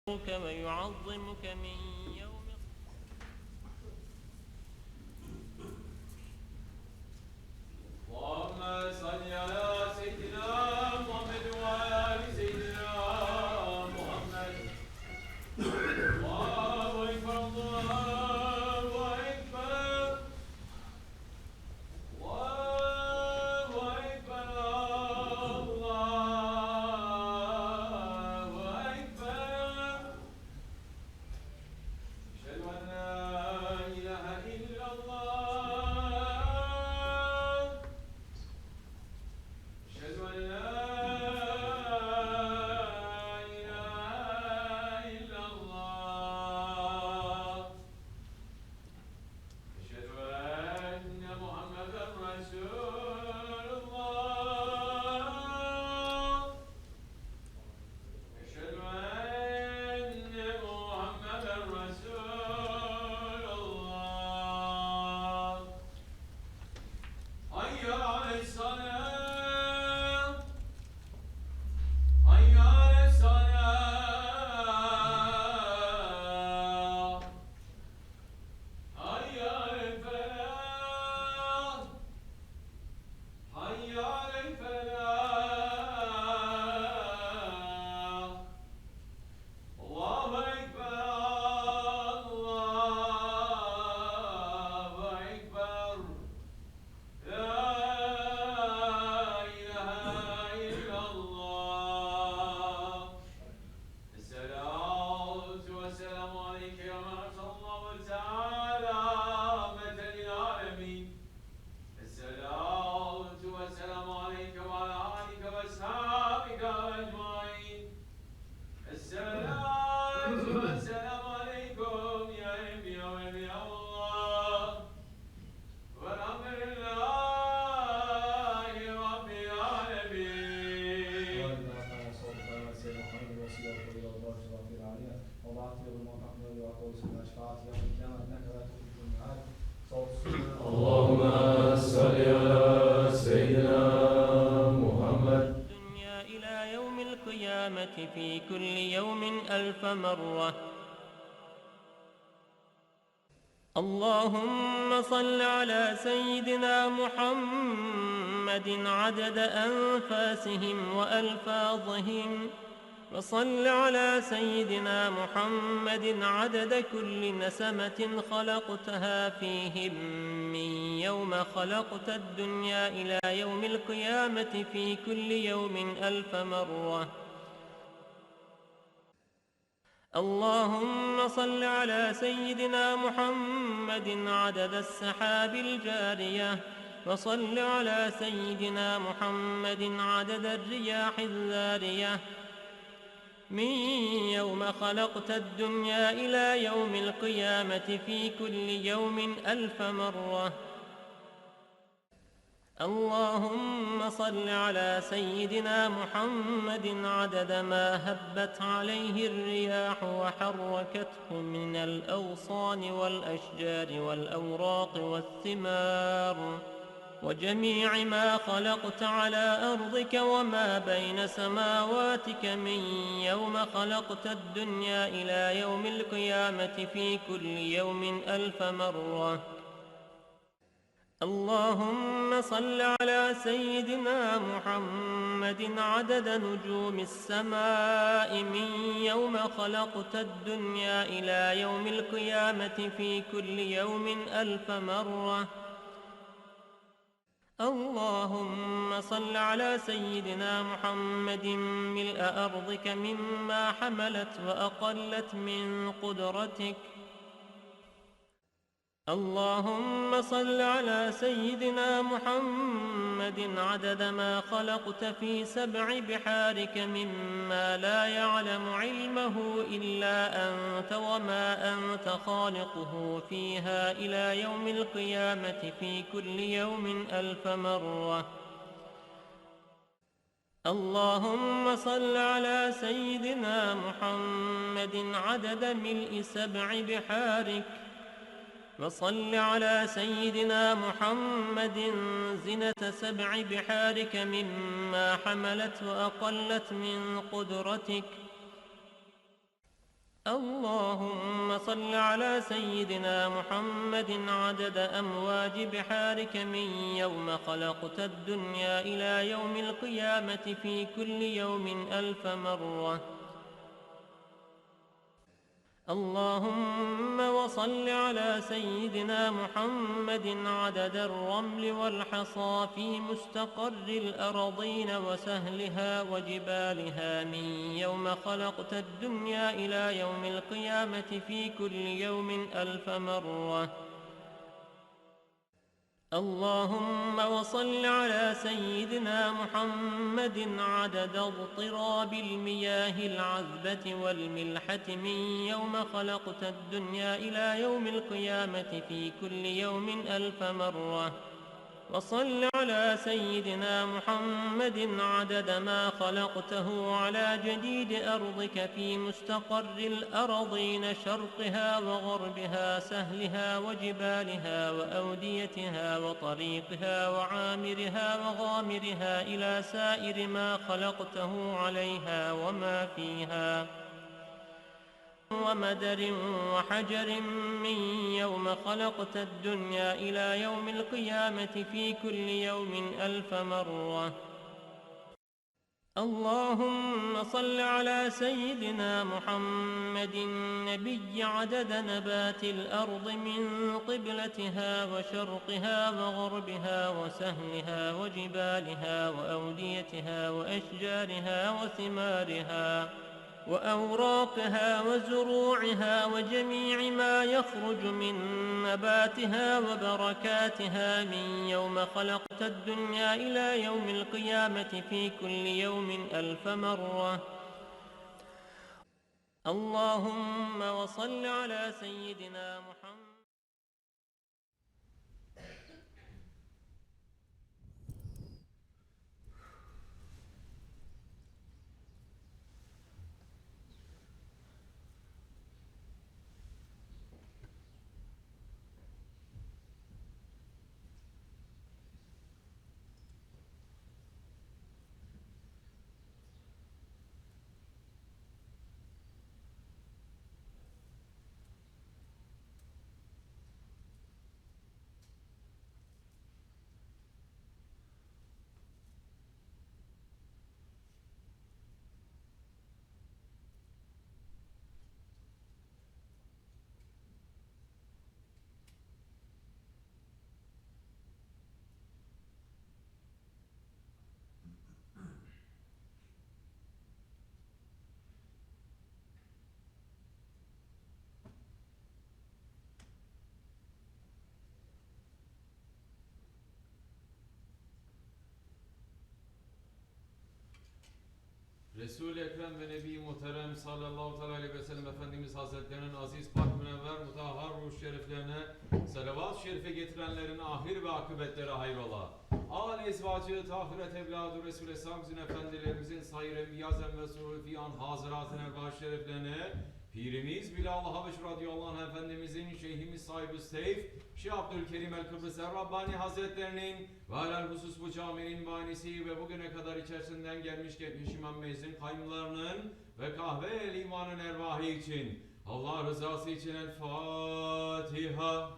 ويعظمك من يوم. اللهم صل على سيدنا محمد وعلى آل سيدنا محمد. الله أكبر الله أكبر الله أكبر الله أكبر. أشهد أن لا إله إلا الله. أشهد أن لا إله إلا الله. أشهد أن محمدا رسول الله. أشهد أن محمدا رسول الله. حي على الصلاة. حي على الصلاة. حي على الفلاح. حي على الفلاح. الله أكبر الله أكبر. لا إله إلا الله. الصلاة والسلام عليك يا رسول الله تعالى رحمة للعالمين. الصلاة والسلام عليك وعلى آلك وأصحابك أجمعين. الصلاة والسلام عليكم يا أنبياء وأولياء الله والحمد لله رب العالمين. اللهم صل على سيدنا محمد. الدنيا إلى يوم القيامة في كل يوم 1000 مرة. اللهم صل على سيدنا محمد عدد أنفاسهم وألفاظهم، وصل على سيدنا محمد عدد كل نسمة خلقتها فيهم من يوم خلقت الدنيا إلى يوم القيامة في كل يوم 1000 مرة. اللهم صل على سيدنا محمد عدد السحاب الجارية، وصل على سيدنا محمد عدد الرياح الذارية من يوم خلقت الدنيا إلى يوم القيامة في كل يوم 1000 مرة. اللهم صل على سيدنا محمد عدد ما هبت عليه الرياح وحركته من الأغصان والأشجار والأوراق والثمار، وجميع ما خلقت على أرضك وما بين سماواتك من يوم خلقت الدنيا إلى يوم القيامة في كل يوم 1000 مرة. اللهم صل على سيدنا محمد عدد نجوم السماء من يوم خلقت الدنيا إلى يوم القيامة في كل يوم 1000 مرة. اللهم صل على سيدنا محمد ملء أرضك مما حملت وأقلت من قدرتك. اللهم صل على سيدنا محمد عدد ما خلقت في 7 بحارك مما لا يعلم علمه إلا أنت وما أنت خالقه فيها إلى يوم القيامة في كل يوم 1000 مرة. اللهم صل على سيدنا محمد عدد ملء 7 بحارك، وصل على سيدنا محمد زنة 7 بحارك مما حملت وأقلت من قدرتك. اللهم صل على سيدنا محمد عدد أمواج بحارك من يوم خلقت الدنيا إلى يوم القيامة في كل يوم 1000 مرة. اللهم وصل على سيدنا محمد عدد الرمل والحصى في مستقر الأرضين وسهلها وجبالها من يوم خلقت الدنيا إلى يوم القيامة في كل يوم 1000 مرة. اللهم وصل على سيدنا محمد عدد اضطراب المياه العذبة والملحة من يوم خلقت الدنيا إلى يوم القيامة في كل يوم 1000 مرة. وصل على سيدنا محمد عدد ما خلقته على جديد أرضك في مستقر الأرضين شرقها وغربها سهلها وجبالها وأوديتها وطريقها وعامرها وغامرها إلى سائر ما خلقته عليها وما فيها ومدر وحجر من يوم خلقت الدنيا إلى يوم القيامة في كل يوم 1000 مرة. اللهم صل على سيدنا محمد النبي عدد نبات الأرض من قبلتها وشرقها وغربها وسهلها وجبالها وأوديتها وأشجارها وثمارها وأوراقها وزروعها وجميع ما يخرج من نباتها وبركاتها من يوم خلقت الدنيا إلى يوم القيامة في كل يوم 1000 مرة. اللهم وصل على سيدنا محمد. Resul-i Ekrem ve Nebi Muhterem sallallahu aleyhi ve sellem Efendimiz Hazretlerinin aziz, pak, münevver, mutahhar ruh şeriflerine salavat-ı şerife getirenlerin ahir ve akıbetleri hayrola. Âl-i ezvacı, tahiret evladı Resul-i Esam'ın efendilerimizin sayr enbiyaz ve sufiyan hazıratın erbaş şeriflerine Pirimiz Bilal Habeş radıyallahu anh Efendimizin, Şeyhimiz SahibulSaif, Şeyh Abdulkerim el-Kibrisi Rabbani Hazretlerinin ve alel husus bu caminin banisi ve bugüne kadar içerisinden gelmiş geçmiş imam meclisin kaymlarının ve kahve limanın ervahı için Allah rızası için El Fatiha.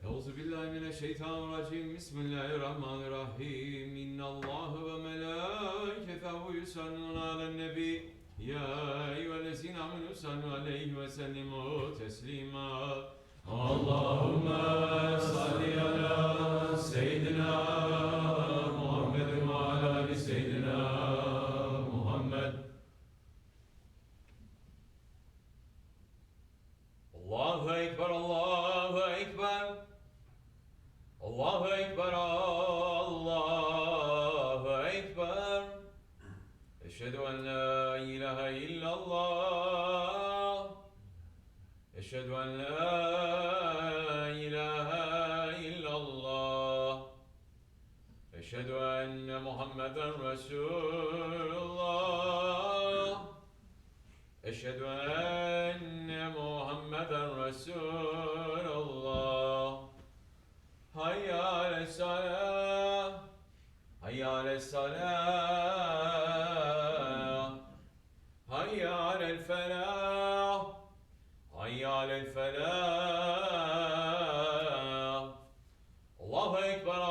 Euzubillahimineşşeytanirracim. Bismillahirrahmanirrahim. İnnallâhe ve melâiketehu yusallûne alen-nebi. Ya eyyühellezîne âmenû sallu aleyhi ve sellimu teslîmâ. Allahümme salli ala seyyidina Muhammedin ve ala ali seyyidina Muhammed. Allahu Ekber, Allahu Ekber. Allahu Ekber, Allahu Ekber. Eşhedü en la ilahe illallah. Eşhedü en la ilahe illallah. Eşhedü enne Muhammeden Resulullah. Eşhedü enne Muhammeden Resulullah. Hayya aleyhissalah. Hayya aleyhissalah. للفلاح الله أكبر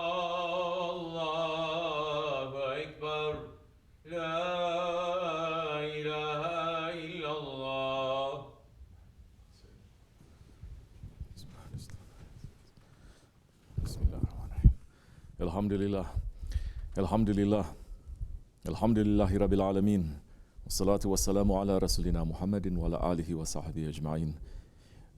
الله أكبر لا إله إلا الله. Alhamdulillah, Alhamdulillah, Alhamdulillahi Rabbil Alameen. Wassalatu wassalamu ala Rasulina Muhammadin wa ala alihi wa sahbihi ajma'in.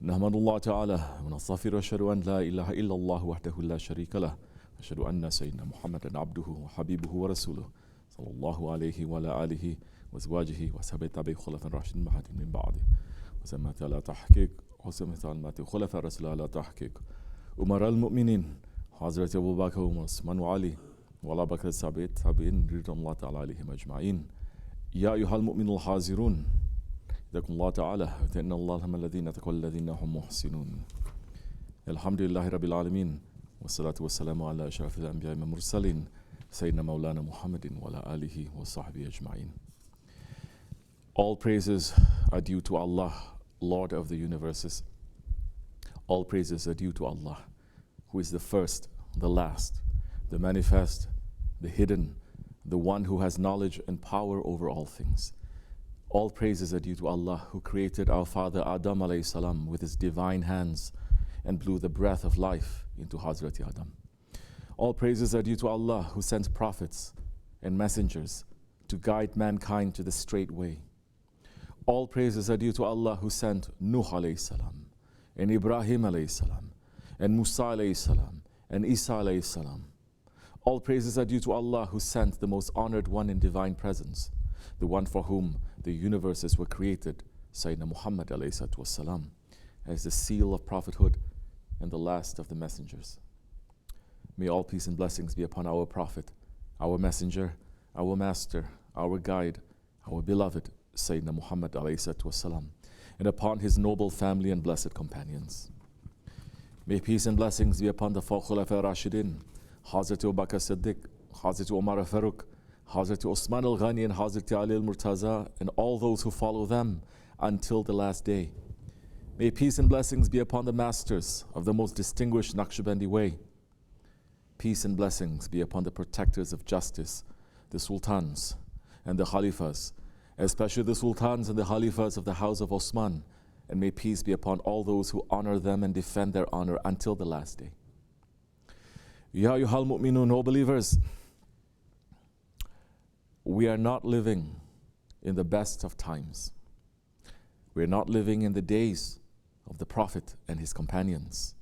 Nahmadullah ta'ala wa nastaghfiru wa ashhadu an la ilaha illallah wahdahu la sharika lah. Ashhadu anna sayyidina Muhammadan abduhu wa habibuhu wa rasuluhu. Sallallahu alayhi wa ala alihi wa azwajihi wa sahbihi tabi'i khulafan rashidin mahadin min ba'di. Wa sammat ala tahqiq wa sammat ala khulafa rasul ala tahqiq. Umar al-mu'minin Hazreti Abu Bakr, Osman wa Ali wa ala bakr tabi'in ridwanullah ta'ala alayhim ajma'in. Ya ayyuhal mu'minul hazirun Idakumullah ta'ala wa inna Allah alladhina taqwa alladhina hum muhsinun. Alhamdulillahi Rabbil Alameen. Wassalatu wassalamu ala ashrafil anbiya wal mursalin Sayyidina Maulana Muhammadin wa ala alihi wa sahbihi ajma'in. All praises are due to Allah, Lord of the universes. All praises are due to Allah, who is the first, the last, the manifest, the hidden, the one who has knowledge and power over all things. All praises are due to Allah, who created our father Adam alayhi salam with his divine hands and blew the breath of life into Hazrati Adam. All praises are due to Allah, who sent prophets and messengers to guide mankind to the straight way. All praises are due to Allah, who sent Nuh alayhi salam and Ibrahim alayhi salam and Musa alayhi salam and Isa alayhi salam. All praises are due to Allah, who sent the most honored one in divine presence, the one for whom the universes were created, Sayyidina Muhammad alayhi salatu wassalam, as the seal of prophethood and the last of the messengers. May all peace and blessings be upon our prophet, our messenger, our master, our guide, our beloved Sayyidina Muhammad alayhi salatu wassalam, and upon his noble family and blessed companions. May peace and blessings be upon the four Khulafa Rashidin, Hazrat Abu Bakr Siddiq, Hazrat Umar Farooq, Hazrat Osman al-Ghani and Hazrat Ali al-Murtaza, and all those who follow them until the last day. May peace and blessings be upon the masters of the most distinguished Nakshibendi way. Peace and blessings be upon the protectors of justice, the sultans and the khalifas, especially the sultans and the khalifas of the house of Osman, and may peace be upon all those who honor them and defend their honor until the last day. Ya ayyuhal mu'minun, O believers, we are not living in the best of times. We are not living in the days of the Prophet and his companions.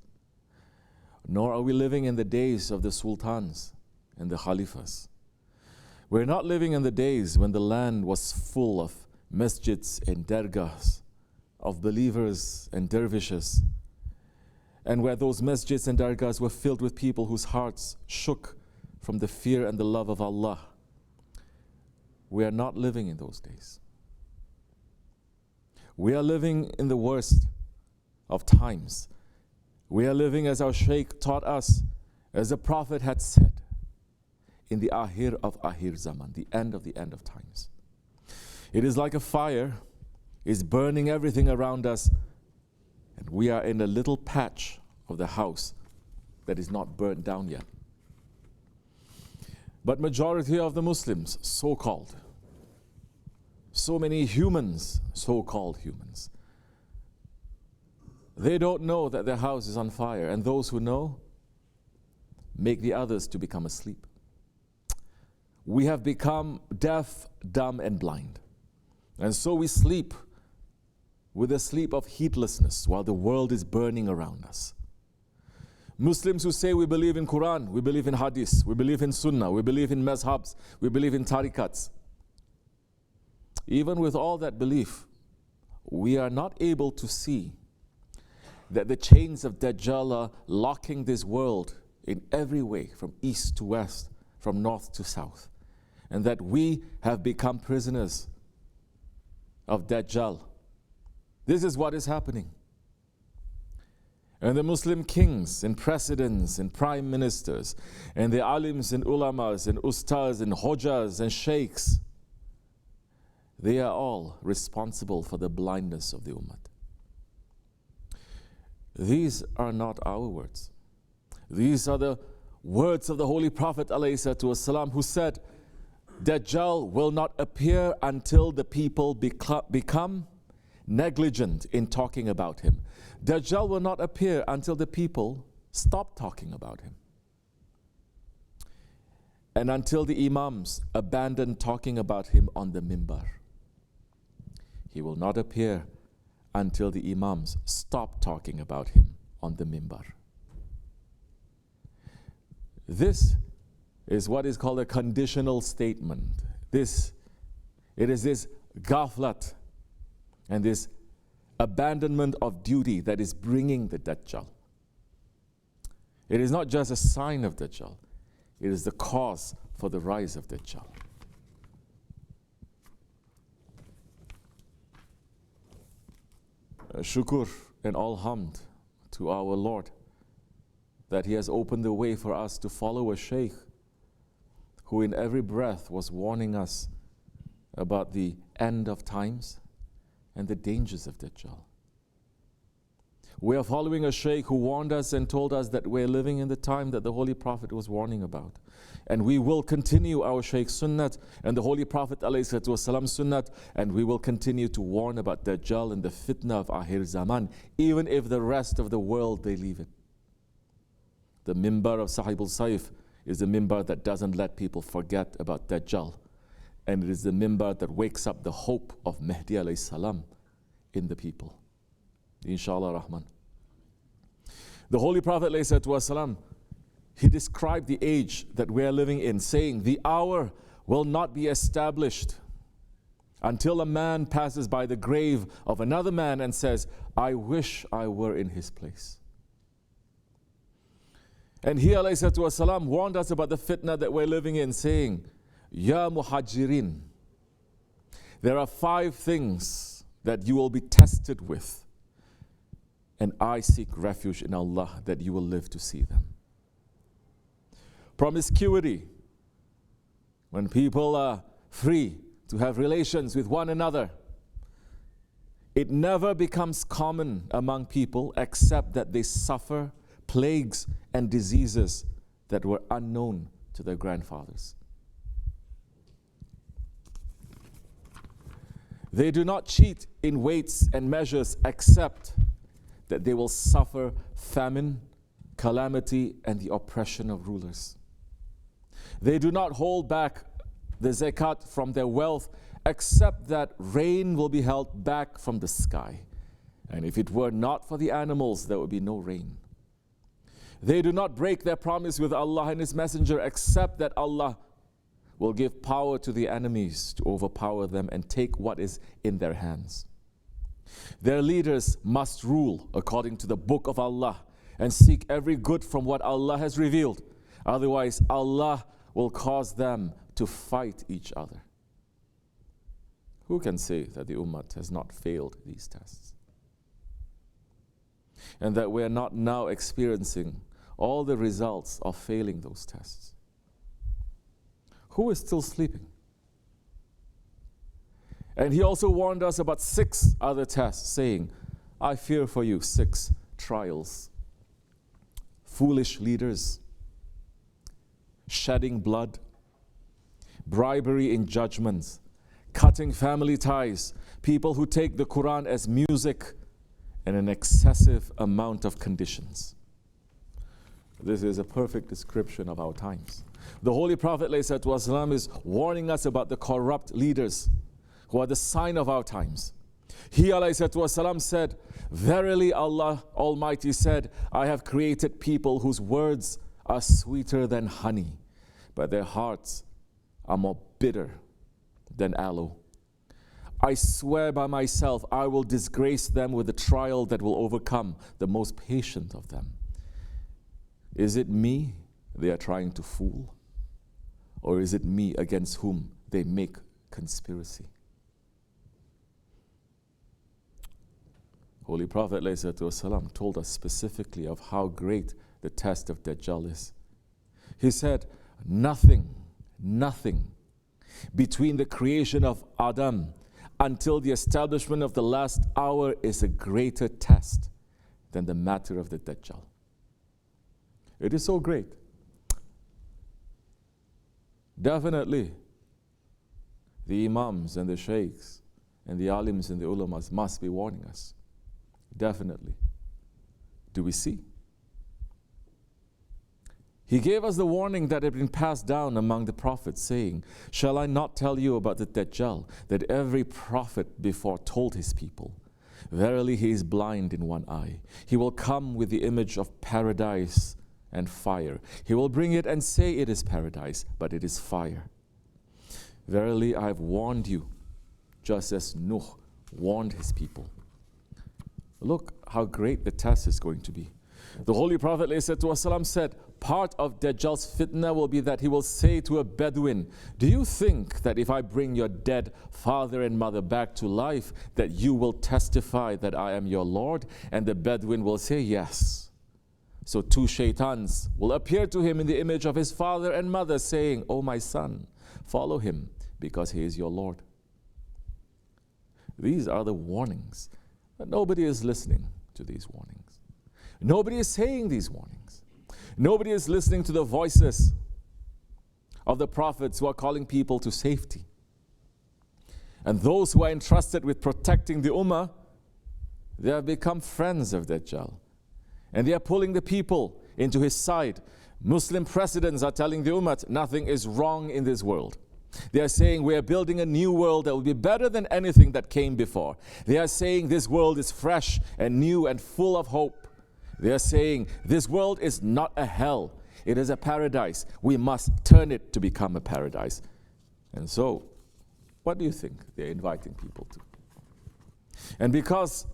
Nor are we living in the days of the sultans and the khalifas. We're not living in the days when the land was full of masjids and dergahs, of believers and dervishes, and where those masjids and dargahs were filled with people whose hearts shook from the fear and the love of Allah. We are not living in those days. We are living in the worst of times. We are living, as our Shaykh taught us, as the Prophet had said, in the Ahir of Ahir Zaman, the end of times. It is like a fire is burning everything around us, and we are in a little patch of the house that is not burnt down yet. But majority of the Muslims, so-called, so many humans, so-called humans, they don't know that their house is on fire, and those who know make the others to become asleep. We have become deaf, dumb, and blind. And so we sleep with a sleep of heedlessness while the world is burning around us. Muslims who say we believe in Quran, we believe in Hadith, we believe in Sunnah, we believe in mazhabs, we believe in tarikats. Even with all that belief, we are not able to see that the chains of Dajjal are locking this world in every way, from east to west, from north to south, and that we have become prisoners of Dajjal. This is what is happening. And the Muslim kings and presidents and prime ministers and the alims and ulamas and ustaz and hojas and sheikhs, they are all responsible for the blindness of the ummah. These are not our words. These are the words of the Holy Prophet ﷺ, who said, Dajjal will not appear until the people become negligent in talking about him. Dajjal will not appear until the people stop talking about him. And until the Imams abandon talking about him on the mimbar. He will not appear until the Imams stop talking about him on the mimbar. This is what is called a conditional statement. It is this ghaflat and this abandonment of duty that is bringing the Dajjal. It is not just a sign of Dajjal. It is the cause for the rise of Dajjal. Shukr and all hamd to our Lord that He has opened the way for us to follow a Shaykh who in every breath was warning us about the end of times and the dangers of Dajjal. We are following a Shaykh who warned us and told us that we're living in the time that the Holy Prophet was warning about. And we will continue our Shaykh's sunnat and the Holy Prophet ﷺ sunnat, and we will continue to warn about Dajjal and the fitna of Akhir Zaman, even if the rest of the world, they leave it. The mimbar of SahibulSaif is the mimbar that doesn't let people forget about Dajjal. And it is the mimbar that wakes up the hope of Mahdi alayhi salam in the people. Inshallah Rahman. The Holy Prophet ﷺ, he described the age that we are living in, saying, the hour will not be established until a man passes by the grave of another man and says, I wish I were in his place. And he ﷺ warned us about the fitna that we're living in, saying, Ya muhajirin, there are 5 things that you will be tested with. And I seek refuge in Allah that you will live to see them. Promiscuity, when people are free to have relations with one another, it never becomes common among people except that they suffer plagues and diseases that were unknown to their grandfathers. They do not cheat in weights and measures except that they will suffer famine, calamity, and the oppression of rulers. They do not hold back the zakat from their wealth except that rain will be held back from the sky. And if it were not for the animals, there would be no rain. They do not break their promise with Allah and His Messenger except that Allah will give power to the enemies to overpower them and take what is in their hands. Their leaders must rule according to the book of Allah and seek every good from what Allah has revealed. Otherwise, Allah will cause them to fight each other. Who can say that the Ummah has not failed these tests? And that we are not now experiencing all the results of failing those tests? Who is still sleeping? And he also warned us about 6 other tests, saying, I fear for you 6 trials. Foolish leaders, shedding blood, bribery in judgments, cutting family ties, people who take the Quran as music, and an excessive amount of conditions. This is a perfect description of our times. The Holy Prophet ﷺ is warning us about the corrupt leaders who are the sign of our times. He ﷺ said, verily Allah Almighty said, I have created people whose words are sweeter than honey, but their hearts are more bitter than aloe. I swear by myself, I will disgrace them with a trial that will overcome the most patient of them. Is it me they are trying to fool? Or is it me against whom they make conspiracy? Holy Prophet ﷺ told us specifically of how great the test of Dajjal is. He said, nothing between the creation of Adam until the establishment of the last hour is a greater test than the matter of the Dajjal. It is so great. Definitely, the Imams and the Shaykhs and the Alims and the Ulamas must be warning us. Definitely. Do we see? He gave us the warning that had been passed down among the prophets, saying, "Shall I not tell you about the Dajjal, that every prophet before told his people? Verily he is blind in one eye. He will come with the image of paradise and fire. He will bring it and say it is paradise, but it is fire. Verily I have warned you, just as Nuh warned his people." Look how great the test is going to be. The Holy Prophet ﷺ said, part of Dajjal's fitna will be that he will say to a Bedouin, "Do you think that if I bring your dead father and mother back to life, that you will testify that I am your Lord?" And the Bedouin will say, "Yes." So 2 shaitans will appear to him in the image of his father and mother, saying, "O my son, follow him, because he is your Lord." These are the warnings. But nobody is listening to these warnings. Nobody is saying these warnings. Nobody is listening to the voices of the prophets who are calling people to safety. And those who are entrusted with protecting the Ummah, they have become friends of Dajjal. And they are pulling the people into his side. Muslim presidents are telling the Ummah, nothing is wrong in this world. They are saying we are building a new world that will be better than anything that came before. They are saying this world is fresh and new and full of hope. They are saying this world is not a hell, it is a paradise. We must turn it to become a paradise. And so, what do you think they're inviting people to? And because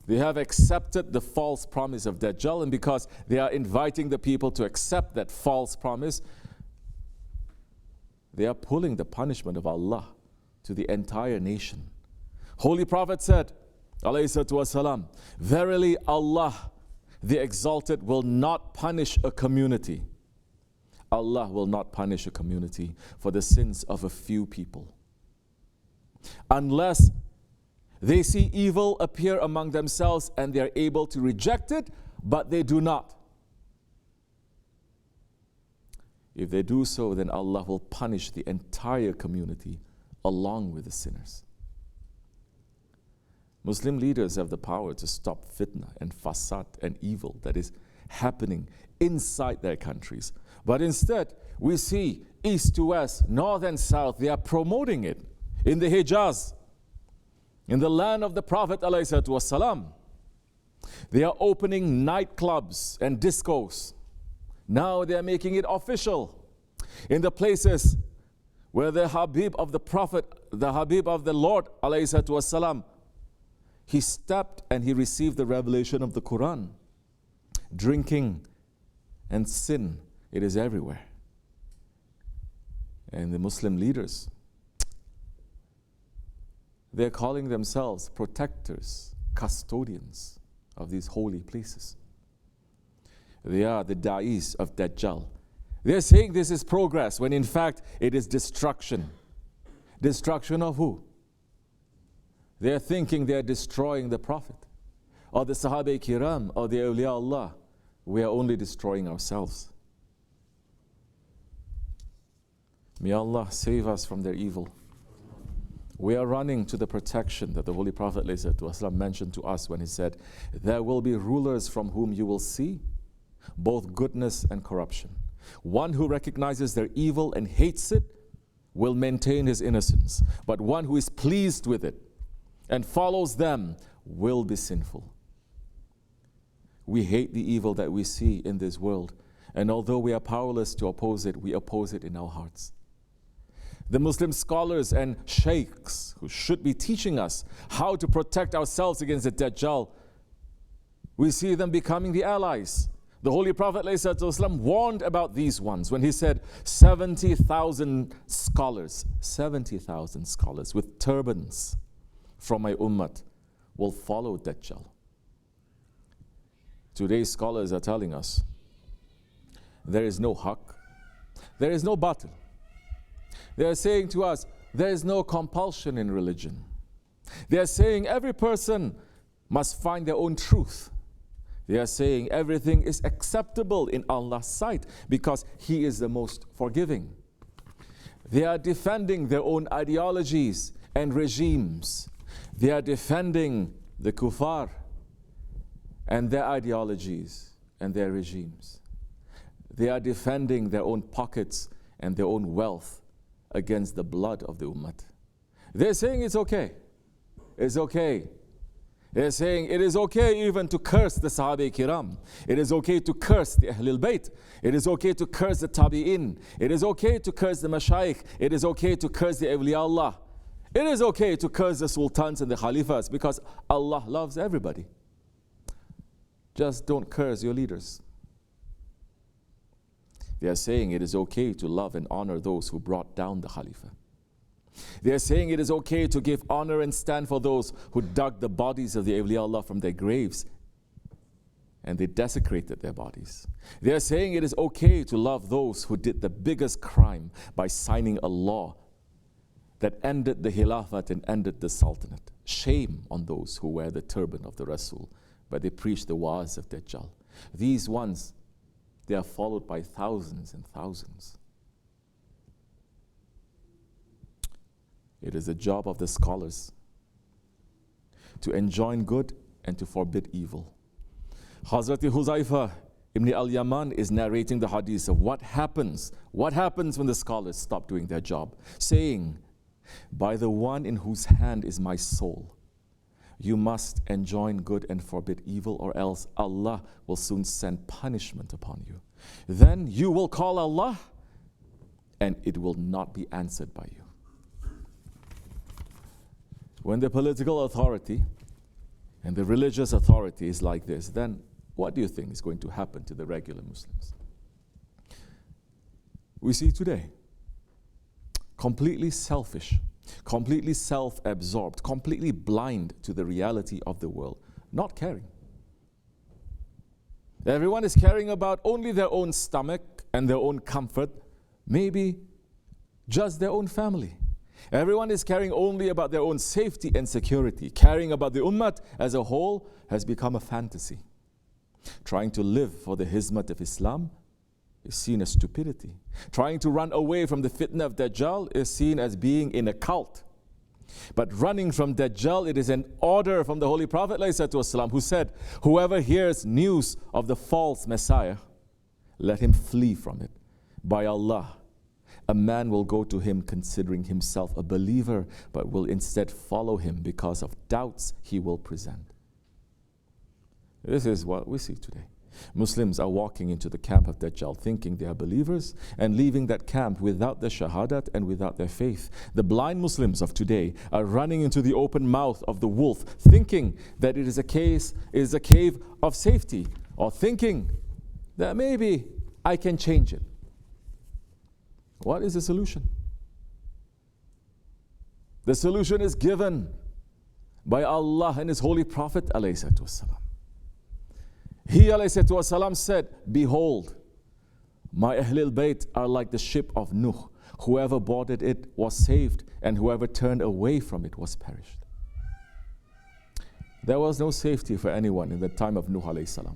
they have accepted the false promise of Dajjal, and because they are inviting the people to accept that false promise, they are pulling the punishment of Allah to the entire nation. Holy Prophet said, alayhi salatu wasalam, "Verily Allah, the Exalted, will not punish a community. Allah will not punish a community for the sins of a few people, unless they see evil appear among themselves and they are able to reject it, but they do not. If they do so, then Allah will punish the entire community along with the sinners." Muslim leaders have the power to stop fitna and fasad and evil that is happening inside their countries. But instead, we see east to west, north and south, they are promoting it. In the Hijaz, in the land of the Prophet ﷺ, they are opening nightclubs and discos. Now they are making it official. In the places where the Habib of the Prophet, the Habib of the Lord ﷺ, he stepped and he received the revelation of the Quran. Drinking and sin, it is everywhere. And the Muslim leaders, they're calling themselves protectors, custodians of these holy places. They are the da'is of Dajjal. They're saying this is progress, when in fact it is destruction. Destruction of who? They're thinking they're destroying the Prophet, or the Sahaba Kiram, or the Awliya Allah. We are only destroying ourselves. May Allah save us from their evil. We are running to the protection that the Holy Prophet ﷺ mentioned to us when he said, "There will be rulers from whom you will see both goodness and corruption. One who recognizes their evil and hates it will maintain his innocence, but one who is pleased with it and follows them will be sinful." We hate the evil that we see in this world, and although we are powerless to oppose it, we oppose it in our hearts. The Muslim scholars and shaykhs who should be teaching us how to protect ourselves against the Dajjal, we see them becoming the allies. The Holy Prophet ﷺ warned about these ones when he said 70,000 scholars with turbans from my ummah will follow Dajjal. Today's scholars are telling us there is no haqq, there is no batil. They are saying to us there is no compulsion in religion. They are saying every person must find their own truth. They are saying everything is acceptable in Allah's sight because He is the most forgiving. They are defending their own ideologies and regimes. They are defending the kuffar and their ideologies and their regimes. They are defending their own pockets and their own wealth against the blood of the ummah. They're saying it's okay. It's okay. They're saying it is okay even to curse the Sahaba Kiram. It is okay to curse the Ahlul Bayt. It is okay to curse the Tabi'in. It is okay to curse the Shaykh. It is okay to curse the Awliya Allah. It is okay to curse the sultans and the khalifas because Allah loves everybody. Just don't curse your leaders. They are saying it is okay to love and honor those who brought down the Khalifa. They are saying it is okay to give honor and stand for those who dug the bodies of the Awliya Allah from their graves and they desecrated their bodies. They are saying it is okay to love those who did the biggest crime by signing a law that ended the Khilafat and ended the Sultanate. Shame on those who wear the turban of the Rasul, but they preach the wa'az of Dajjal. These ones, they are followed by thousands and thousands. It is the job of the scholars to enjoin good and to forbid evil. Hazrat Huzaifa Ibn al-Yaman is narrating the hadith of what happens when the scholars stop doing their job, saying, by the one in whose hand is my soul, you must enjoin good and forbid evil, or else Allah will soon send punishment upon you. Then you will call Allah and it will not be answered by you. When the political authority and the religious authority is like this, then what do you think is going to happen to the regular Muslims? We see today, completely selfish, completely self-absorbed, completely blind to the reality of the world, not caring. Everyone is caring about only their own stomach and their own comfort, maybe just their own family. Everyone is caring only about their own safety and security. Caring about the ummah as a whole has become a fantasy. Trying to live for the hizmat of Islam is seen as stupidity. Trying to run away from the fitna of Dajjal is seen as being in a cult. But running from Dajjal, it is an order from the Holy Prophet ﷺ, who said, whoever hears news of the false Messiah, let him flee from it. By Allah, a man will go to him considering himself a believer, but will instead follow him because of doubts he will present. This is what we see today. Muslims are walking into the camp of Dajjal thinking they are believers and leaving that camp without their shahadat and without their faith. The blind Muslims of today are running into the open mouth of the wolf thinking that it is a cave of safety, or thinking that maybe I can change it. What is the solution? The solution is given by Allah and His Holy Prophet ﷺ. He ﷺ said, behold, my Ahlul Bayt are like the ship of Nuh. Whoever boarded it was saved, and whoever turned away from it was perished. There was no safety for anyone in the time of Nuh ﷺ,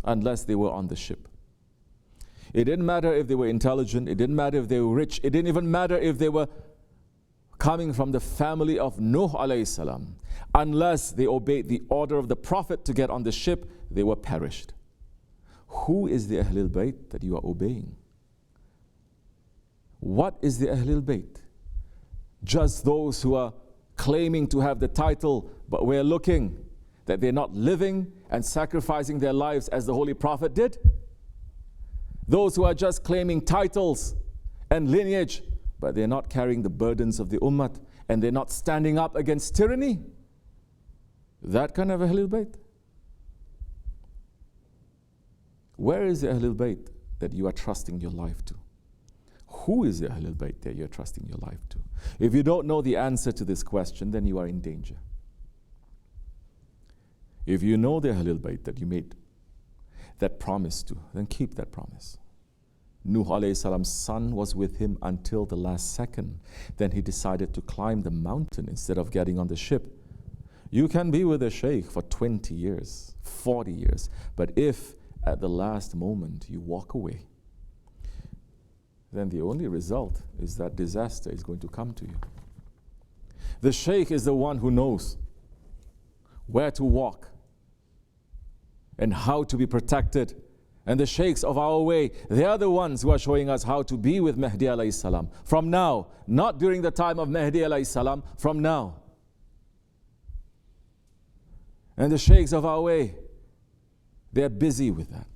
unless they were on the ship. It didn't matter if they were intelligent, it didn't matter if they were rich, it didn't even matter if they were coming from the family of Nuh alayhi salam. Unless they obeyed the order of the Prophet to get on the ship, they were perished. Who is the Ahlul Bayt that you are obeying? What is the Ahlul Bayt? Just those who are claiming to have the title, but we're looking that they're not living and sacrificing their lives as the Holy Prophet did? Those who are just claiming titles and lineage, but they're not carrying the burdens of the ummah, and they're not standing up against tyranny? That kind of Ahlul Bayt. Where is the Ahlul Bayt that you are trusting your life to? Who is the Ahlul Bayt that you're trusting your life to? If you don't know the answer to this question, then you are in danger. If you know the Ahlul Bayt that you made that promise to, then keep that promise. Nuh alayhi salam's son was with him until the last second. Then he decided to climb the mountain instead of getting on the ship. You can be with a Shaykh for 20 years, 40 years, but if at the last moment you walk away, then the only result is that disaster is going to come to you. The Shaykh is the one who knows where to walk and how to be protected. And the Shaykhs of our way, they are the ones who are showing us how to be with Mahdi alayhi salam. From now, not during the time of Mahdi alayhi salam, from now. And the Shaykhs of our way, they are busy with that.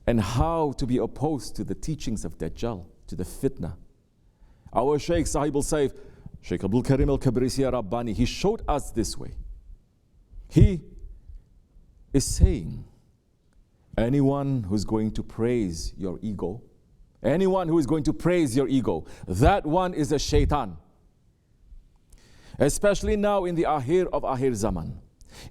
And how to be opposed to the teachings of Dajjal, to the fitna. Our Shaykh SahibulSaif, Shaykh Abdulkerim al-Kibrisi Rabbani, he showed us this way. He is saying, anyone who's going to praise your ego, anyone who is going to praise your ego, that one is a shaitan. Especially now in the Ahir of Ahir Zaman,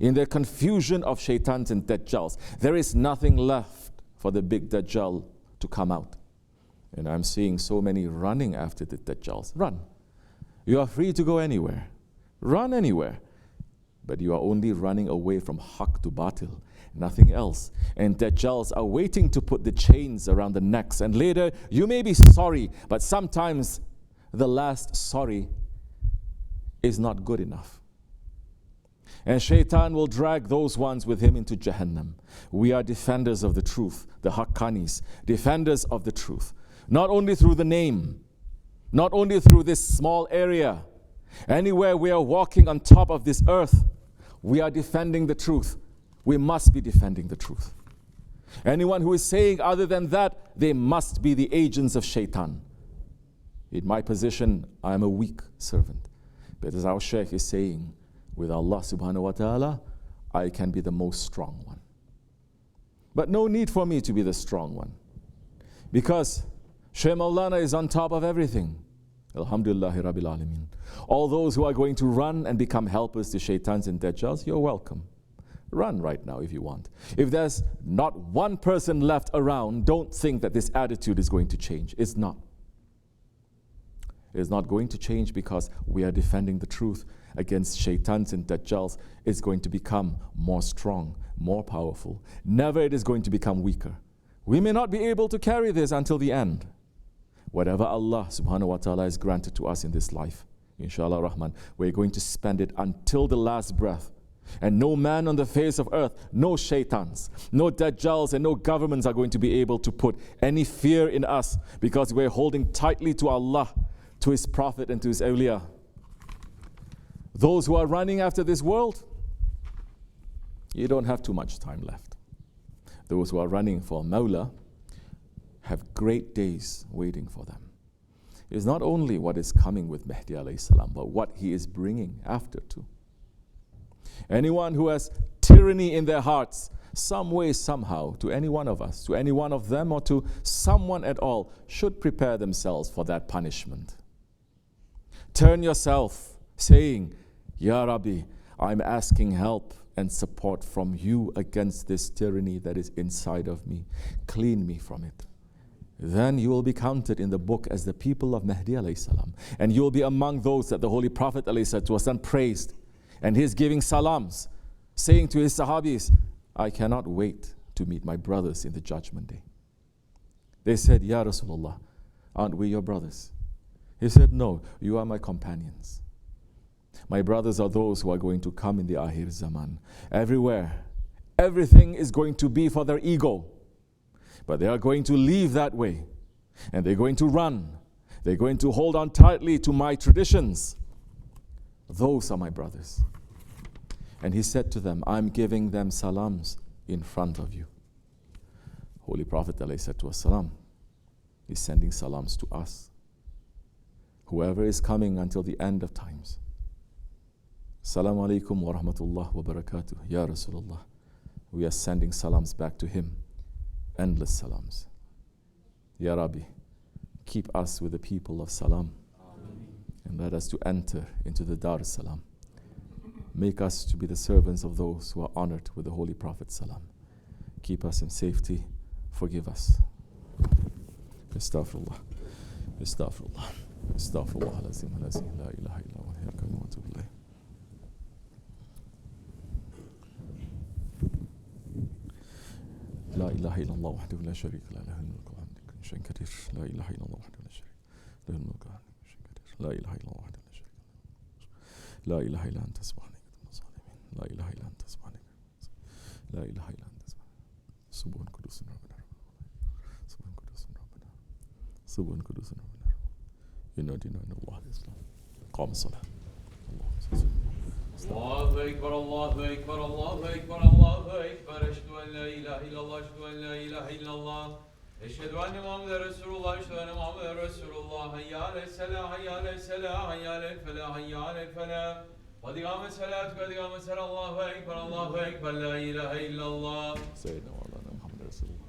in the confusion of shaitans and Dajjals, there is nothing left for the big Dajjal to come out. And I'm seeing so many running after the Dajjals. Run. You are free to go anywhere. Run anywhere. But you are only running away from haqq to batil, nothing else. And Dajjals are waiting to put the chains around the necks. And later, you may be sorry, but sometimes the last sorry is not good enough. And Shaitan will drag those ones with him into Jahannam. We are defenders of the truth, the Hakkanis, defenders of the truth. Not only through the name, not only through this small area. Anywhere we are walking on top of this earth, we are defending the truth. We must be defending the truth. Anyone who is saying other than that, they must be the agents of Shaitan. In my position, I am a weak servant. But as our Shaykh is saying, with Allah subhanahu wa ta'ala, I can be the most strong one. But no need for me to be the strong one. Because Shaykh Maulana is on top of everything. Alhamdulillahi Rabbil Alameen. All those who are going to run and become helpers to shaitans and dajjals, you're welcome. Run right now if you want. If there's not one person left around, don't think that this attitude is going to change. It's not. It's not going to change because we are defending the truth against shaitans and dajjals. It's going to become more strong, more powerful. Never it is going to become weaker. We may not be able to carry this until the end. Whatever Allah subhanahu wa ta'ala has granted to us in this life, inshallah rahman, we're going to spend it until the last breath. And no man on the face of earth, no shaitans, no dajjals, and no governments are going to be able to put any fear in us because we're holding tightly to Allah, to His Prophet, and to His awliya. Those who are running after this world, you don't have too much time left. Those who are running for Mawla have great days waiting for them. It's not only what is coming with Mahdi alayhi salam, but what he is bringing after too. Anyone who has tyranny in their hearts, some way, somehow, to any one of us, to any one of them, or to someone at all, should prepare themselves for that punishment. Turn yourself, saying, Ya Rabbi, I'm asking help and support from you against this tyranny that is inside of me. Clean me from it. Then you will be counted in the book as the people of Mahdi alayhi salam. And you will be among those that the Holy Prophet alayhi salatu praised. And he's giving salams, saying to his sahabis, I cannot wait to meet my brothers in the judgment day. They said, Ya Rasulullah, aren't we your brothers? He said, no, you are my companions. My brothers are those who are going to come in the Ahir Zaman. Everywhere, everything is going to be for their ego. But they are going to leave that way. And they're going to run. They're going to hold on tightly to my traditions. Those are my brothers. And he said to them, I'm giving them salams in front of you. Holy Prophet ﷺ is sending salams to us. Whoever is coming until the end of times. Assalamu alaikum wa rahmatullah wa barakatuh. Ya Rasulullah. We are sending salams back to him. Endless salams. Ya Rabbi, keep us with the people of salam. And let us to enter into the Dar Salam. Make us to be the servants of those who are honored with the Holy Prophet Salam. Keep us in safety. Forgive us. Astaghfirullah. Astaghfirullah. Astaghfirullah. La ilaha illa huwa al-hayyul qayyum wa atubu ilayh. لا إله إلا الله وحده لا شريك له له الملك والحمد لله شيء كثير لا إله إلا الله وحده لا شريك له الملك والحمد لله شيء كثير لا إله إلا الله وحده لا شريك له لا إله إلا أنت سبحانك من الظالمين لا إله إلا أنت سبحانك لا إله إلا أنت سبحان قدوس ربنا سبحان قدوس ربنا سبحان قدوس ربنا إنا دينا إن الله الإسلام قام الصلاة الله أكبر الله أكبر الله أكبر الله أكبر أشهد أن لا إله إلا الله أشهد أن لا إله إلا الله أشهد أن محمد رسول الله أشهد أن محمد رسول الله حي على الصلاة حي على الصلاة حي على الفلاح حي على الفلاح قد قام الصلاة قد قام الصلاة الله أكبر لا إله إلا الله سيدنا مولانا محمد رسول الله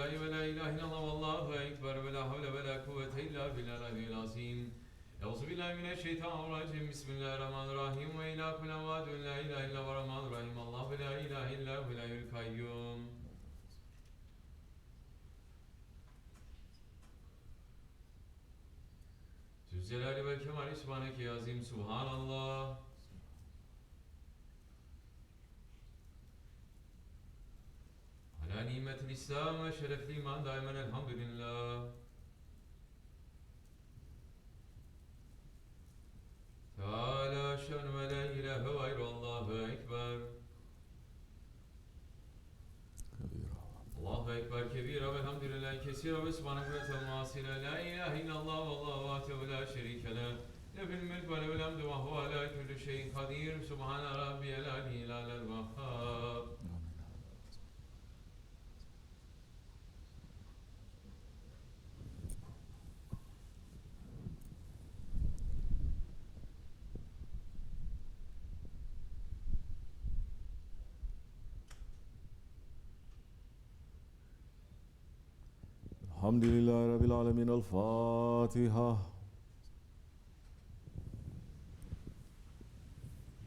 billahi ve la ilahe illallah vallahu ekber ve la havle ve la kuvvete illa billahil azim. Euzu billahi mineşşeytanirracim. Bismillahirrahmanirrahim. Ve ilâ kulâ vâdun la ilahe illa ve rahmanirrahim. Allahu la ilahe illa huvel hayyul kayyum. Zülcelali vel kemal isbaneke yazim. Subhanallah. Ala nimetil İslam ve şerefli iman daimen elhamdülillah. Teala şen ve la ilahe gayrallahu ekber. Allahu ekber kebira velhamdülillahi kesira ve subhanahu ve temasile la ilahe illallah vallahu vahdehu la şerike leh. Lehul mulk ve lehul hamdu ve huve ala kulli şeyin kadir. Subhane rabbiyel aliyyil alel vehhab. Elhamdülillahi Rabbil alemin. El Fatiha.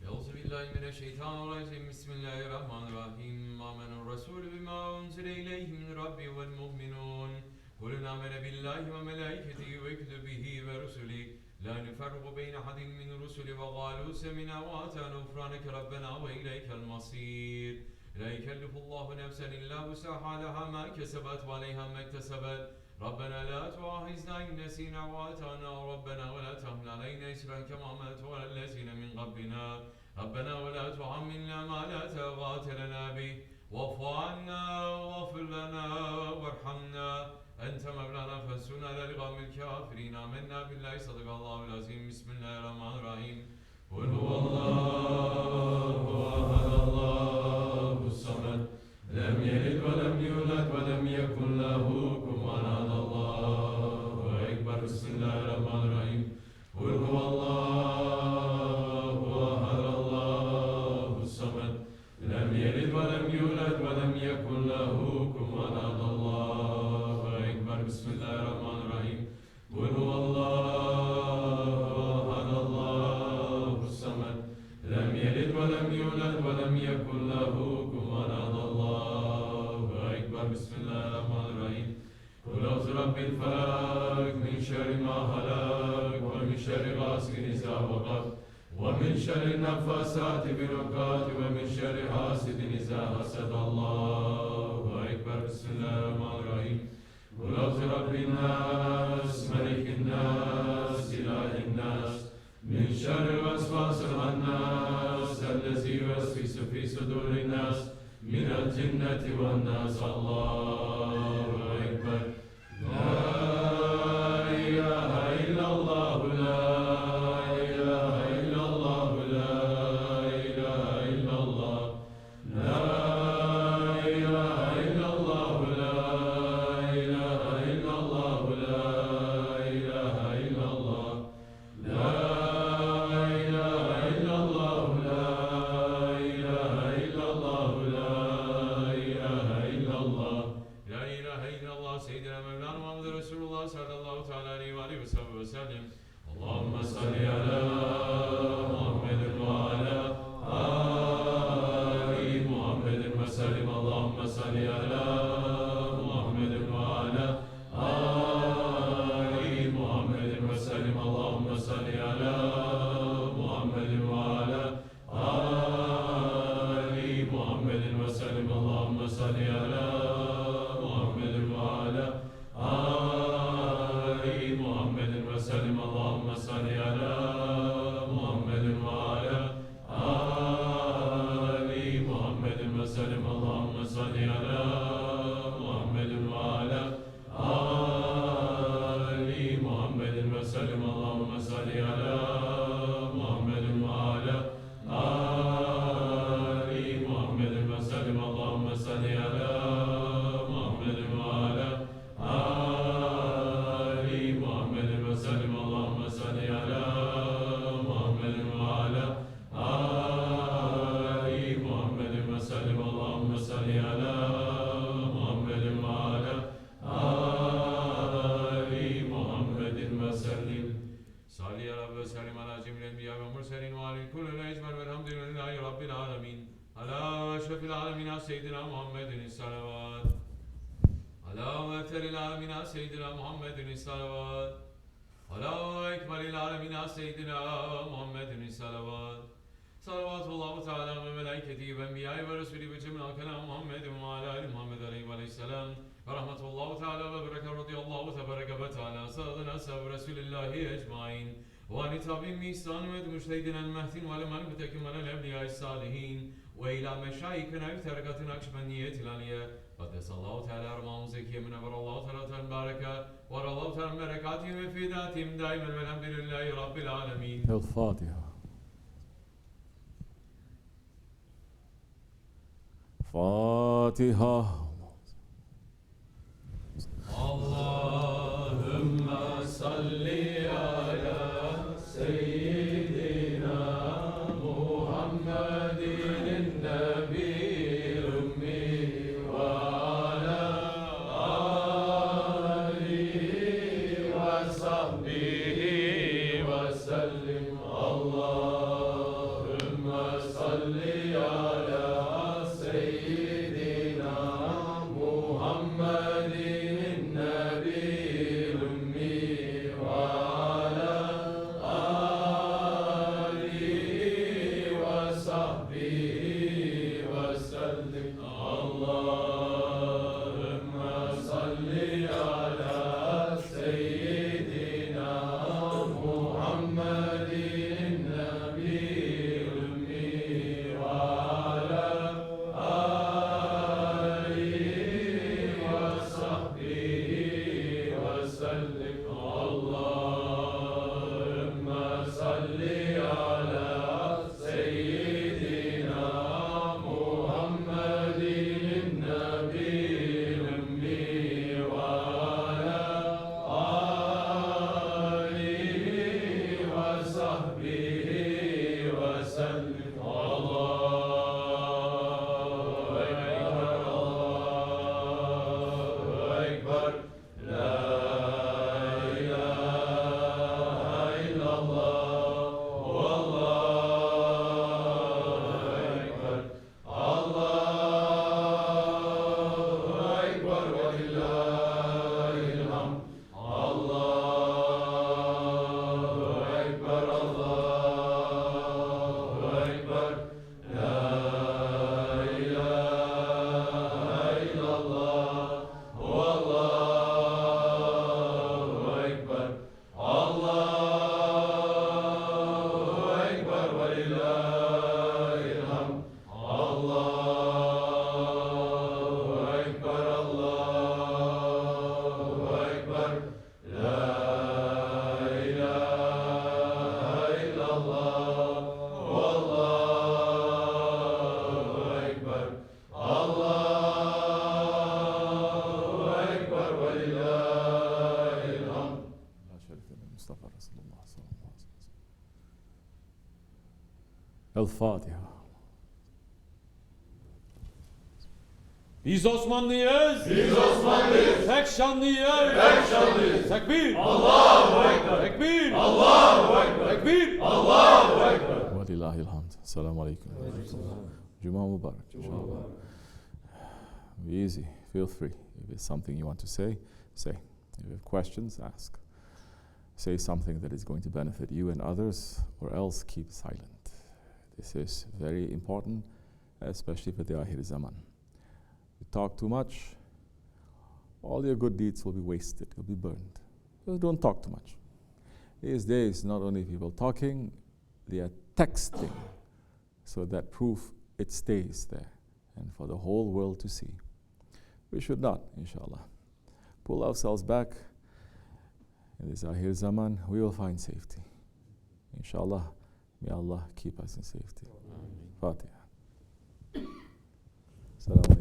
Euzubillahimineşşeytanirracim. Bismillahirrahmanirrahim. Amenur Resulü bima unzile ileyhi min Rabbi vel mu'minun. Kulun amene billahi ve melaiketihi ve kütübihi ve rusulihi. La nüferruku beyne hadin min rusuli ve galu semina ve atana ufraneke Rabbena ve ileykel masir. La yükellifullahu nefsen illa vusaha leha ma kesebet ve aleyha ma iktesebet. Rabbena la tuahizna in nesina ve atana Rabbena ve la tahmil aleyna isran kema ameltu alellezine min qablina. Rabbena ve la tuhammilna ma la taqate lena bih. Va'fu anna va'ghfir lana varhamna. Ente mevlana fensurna lel gavmil kafirin. Amenna billahi sadakallahul azim. Bismillahirrahmanirrahim. Kul huvallahu ahad Allahu samed. Lem yelid ve lem yulad ve lem yekun lehu kufuven ahad. Allahu ekber. Bismillahirrahmanirrahim. Kul huvallahu ahad Allahu samed. Lem yelid ve lem yulad ve lem yekun lehu kufuven ahad. Allahu ekber. Bismillahirrahmanirrahim. Kul huvallahu ahad Allahu samed. Lem yelid ve lem yulad ve lem yekun lehu kufuven ahad. Allahu ekber. Bismillahirrahmanirrahim. Kul auzu rabbil felak min şerri ma halak ve min şerri gasikin izâ vakab ve min şerri neffâsâti fil ukâd ve min şerri hasidin izâ hasad. Allahu ekber. Bismillahirrahmanirrahim. Kul auzu rabbin nas, melikin nas, ilahin nas, min şerri vesvasil hannas, ellezî yuvesvisu fî sudûrin nas, minel cinneti ven nas. Allahu ekber. La ilahe illallah, la ilahe illallah, la ilahe illallah, la ilahe illallah, la ilahe illallah, la ilahe illallah, la ilahe illallah, la ilahe illallah, la ilahe illallah. La ilahe illallah seyyidina Mevlana Muhammed Resulullah sallallahu teala aleyhi ve aleyhi ve sellem. Allahümme salli ala Muhammedin ve ala ali Muhammedin ve sellim. Allahümme salli ala Muhammedin ve ala ali Muhammedin ve sellim. Allahümme salli ala Muhammedin ve ala ali Muhammedin ve sellim. Allahümme salli ala Muhammedin ve ala ali Muhammedin ve sellim. Allahümme salli ala Muhammedin ve ala ali Muhammedin ve sellim. Allahümme salli ala Muhammedin ve ala ali Muhammedin ve sellim. Allahümme salli ala Muhammedin ve ala ali Muhammedin ve sellim. Allahümme salli ala سيدنا محمد الصلوات على أكثر العالمين سيدنا محمد الصلوات على أكبر العالمين سيدنا محمد الصلوات صلوات الله تعالى وملائكته وأنبيائه ورسوله وجميع كلام محمد وعلى آل محمد عليه السلام ورحمة الله تعالى وبركاته رضي الله تبارك وتعالى سادنا أصحاب رسول الله أجمعين وعن تابعين بإحسان ومجتهدين المهدين ولمن متكمل الأنبياء الصالحين وإلى مشايخنا في طريقة النقشبندية العالية قدس الله تعالى أرواحهم زكية منور الله تعالى البركة ورى الله تعالى بركاتهم وفي ذاتهم دائما والحمد لله رب العالمين. الفاتحة. فاتحة. اللهم صل على سيدنا محمد النبي الأمي وعلى آله وصحبه وسلم. اللهم صل على سيدنا محمد El-Fatiha. Biz Osmanlıyız. Biz Osmanlıyız. Tek şanlıyız. Tek şanlıyız. Tekbir. Allahu Ekber. Tekbir. Allahu Ekber. Tekbir. Allahu Ekber. Ve lillahil hamd. Selamun aleyküm. Cuma mübarek. İnşallah. Be easy. Feel free. If there's something you want to say, say. If you have questions, ask. Say something that is going to benefit you and others, or else keep silent. This is very important, especially for the Akhir Zaman. You talk too much, all your good deeds will be wasted, will be burned. So don't talk too much. These days, not only people talking, they are texting, so that proof it stays there, and for the whole world to see. We should not, inshallah. Pull ourselves back. In this Akhir Zaman, we will find safety. Inshallah, may Allah keep us in safety. Fatiha. Assalamu alaikum.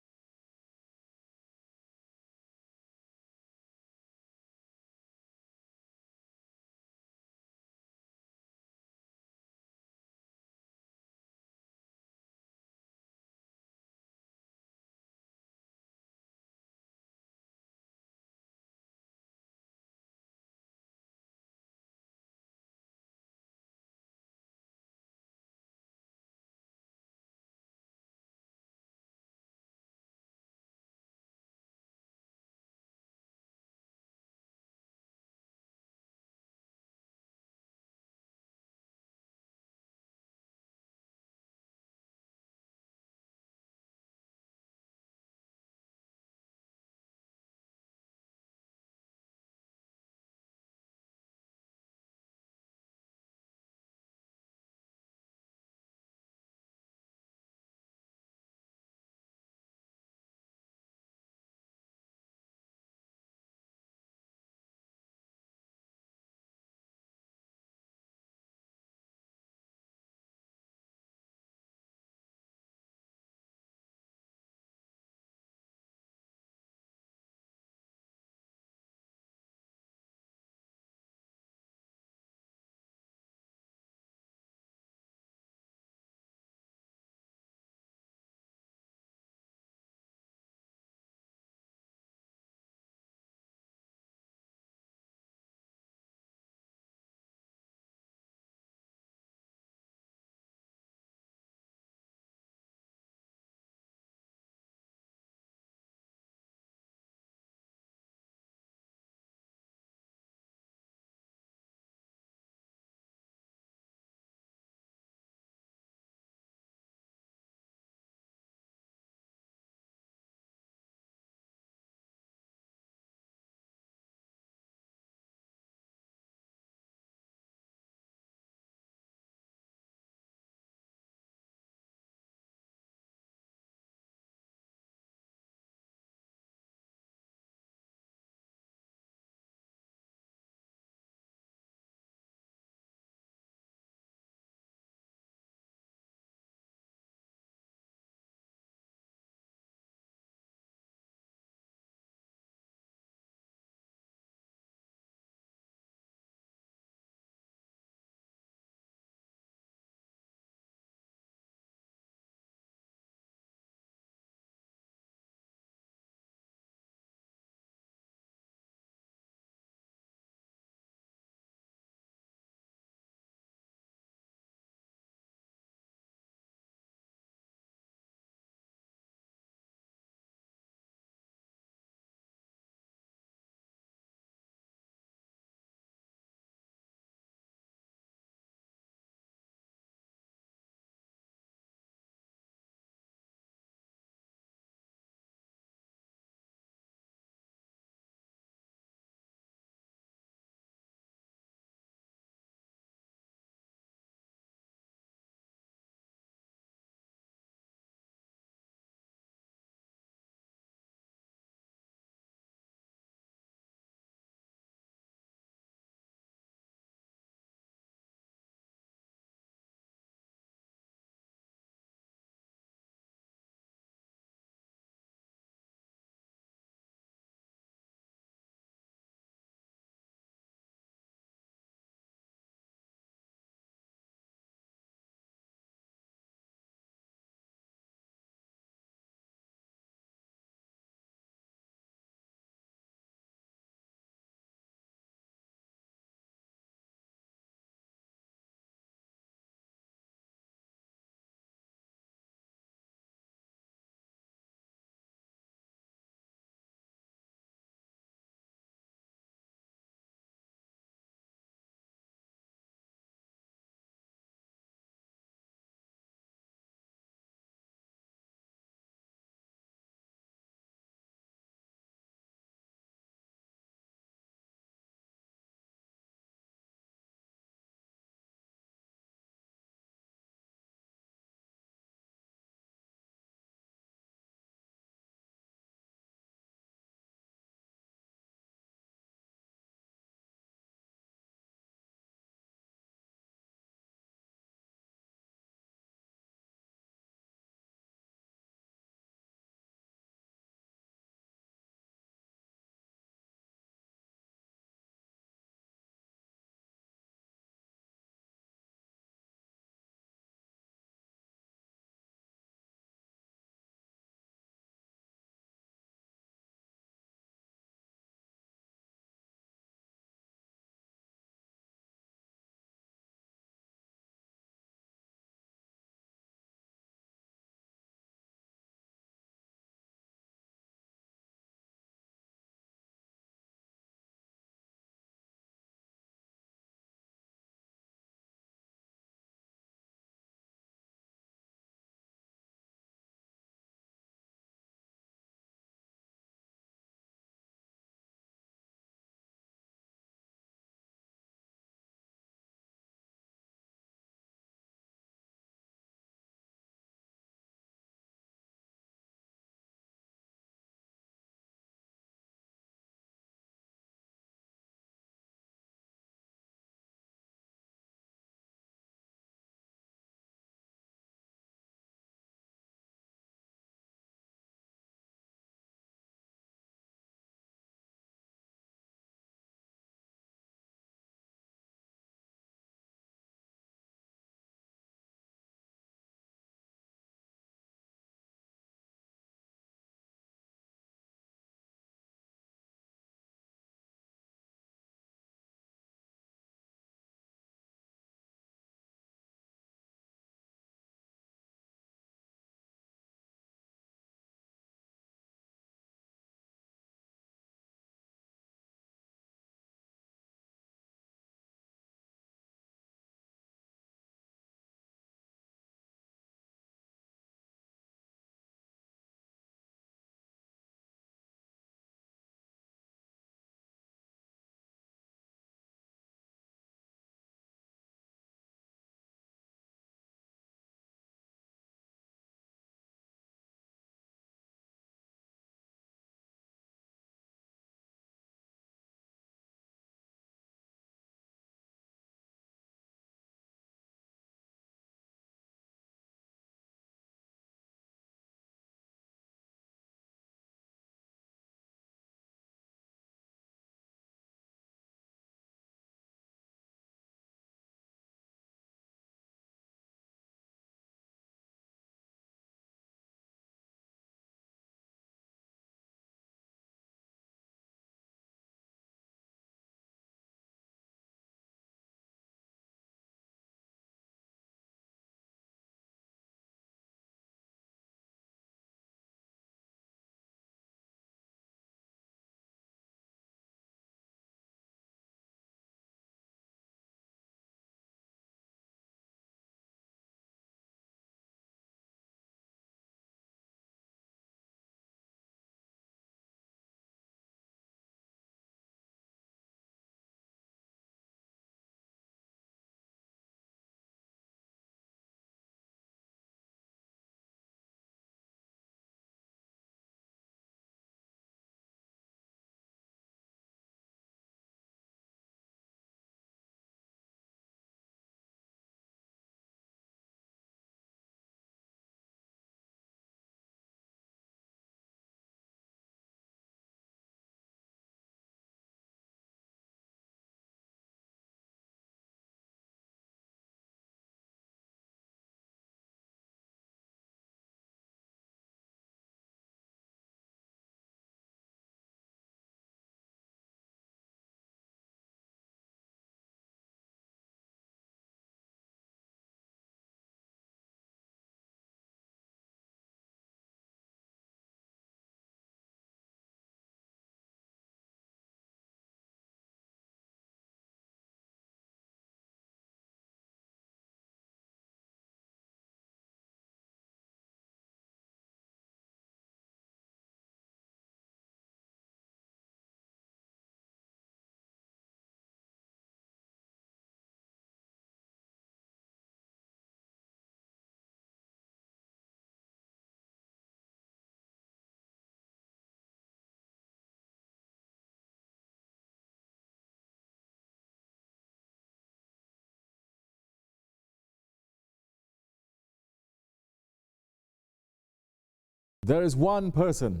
There is one person,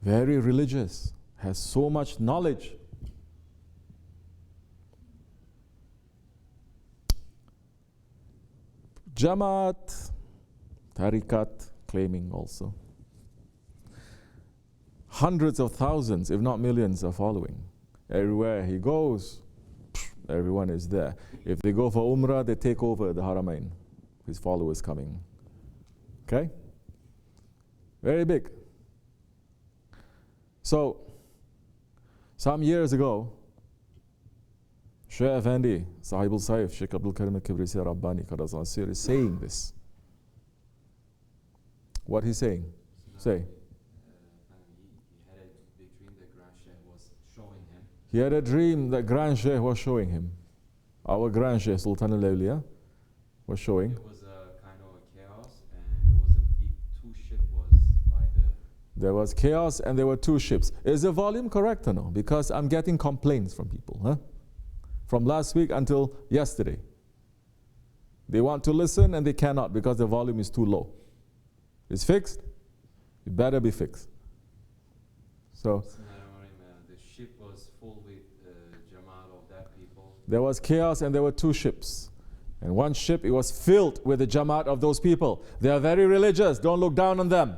very religious, has so much knowledge. Jamaat, Tariqat, claiming also. Hundreds of thousands, if not millions, are following. Everywhere he goes, everyone is there. If they go for Umrah, they take over the Haramain. His followers coming. Okay? Very big. So, some years ago, Shaykh Efendi, SahibulSaif, Shaykh Abdulkerim Kibrisi Rabbani Kadazasir is saying this. What he's saying? Say. He had a dream that Grand Shaykh was showing him. Our Grand Shaykh, Sultan al-Awliya, was showing. It was a kind of a chaos, and there was a big two ship was by the... There was chaos and there were two ships. Is the volume correct or no? Because I'm getting complaints from people, huh? From last week until yesterday. They want to listen and they cannot because the volume is too low. It's fixed? It better be fixed. So... the ship was full with Jamaat of that people. There was chaos and there were two ships. And one ship, it was filled with the Jamaat of those people. They are very religious. Don't look down on them.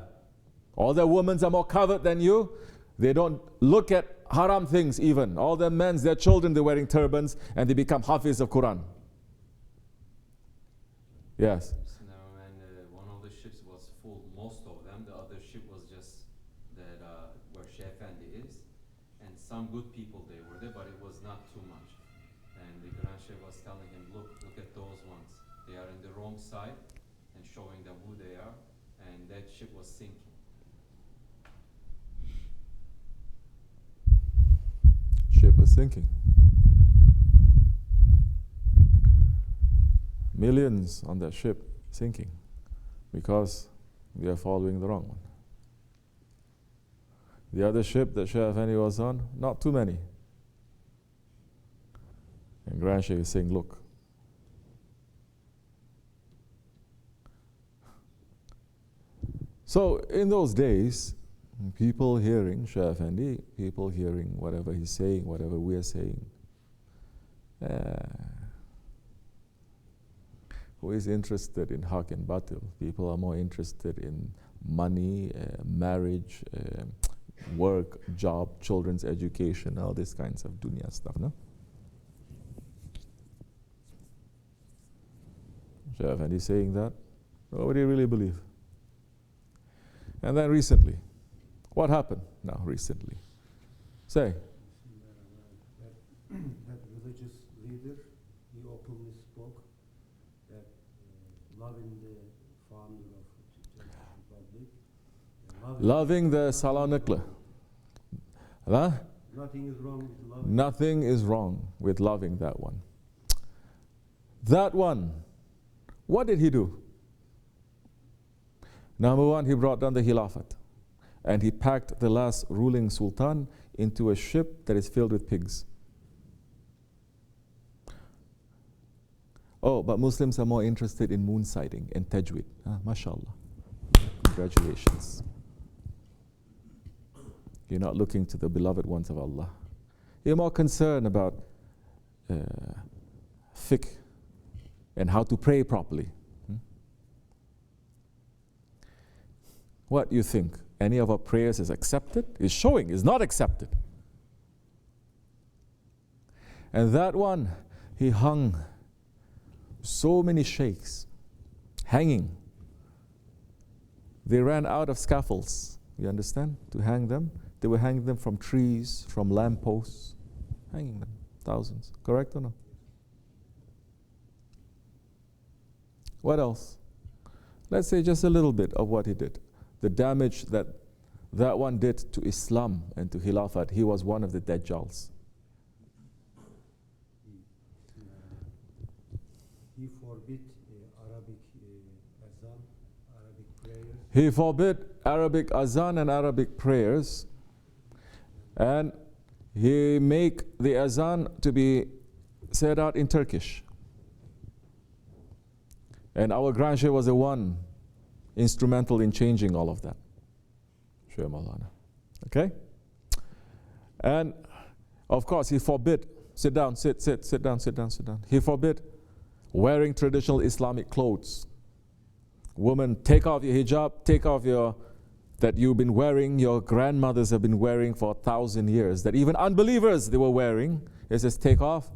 All their women are more covered than you. They don't look at haram things even. All their men, their children, they're wearing turbans and they become hafiz of Quran. Yes. So now, and one of the ships was full, most of them. The other ship was just that where Shaykh Efendi is. And some good people they were there, but it was not too much. And the Grand Shaykh was telling him, look at those ones. They are in the wrong side, and showing them who they are. And that ship was sinking. Ship was sinking. Millions on that ship sinking because we are following the wrong one. The other ship that Shaykh Efendi was on, not too many. And Grand Shaykh is saying, look, so in those days, people hearing Shaykh Efendi, people hearing whatever he's saying, whatever we are saying, who is interested in haq and batil? People are more interested in money, marriage, work, job, children's education, all these kinds of dunya stuff, no? Shaykh Effendi saying that, nobody really believe. And then recently, what happened now recently? Say. That religious leader, he openly spoke that loving the founder of the Czech Republic, Loving the Salonukla. Huh? Nothing is wrong with loving. Nothing is wrong with loving that one. That one, what did he do? Number one, he brought down the Khilafat. And he packed the last ruling sultan into a ship that is filled with pigs. Oh, but Muslims are more interested in moon sighting and tajweed. MashaAllah. Congratulations. You're not looking to the beloved ones of Allah. You're more concerned about fiqh and how to pray properly. What do you think? Any of our prayers is accepted? Is showing, is not accepted. And that one, he hung so many sheikhs hanging. They ran out of scaffolds, you understand, to hang them. They were hanging them from trees, from lampposts, hanging them, thousands. Correct or no? What else? Let's say just a little bit of what he did. The damage that that one did to Islam and to Khilafat. He was one of the Dajjals. He forbid Arabic azan, Arabic prayers. He forbid Arabic azan and Arabic prayers, and he make the azan to be said out in Turkish. And our Grand Shaykh was the one instrumental in changing all of that. Shaya Maulana. Okay? And of course, he forbid, sit down. He forbid wearing traditional Islamic clothes. Woman, take off your hijab, take off that you've been wearing, your grandmothers have been wearing for 1,000 years, that even unbelievers they were wearing. It says take off.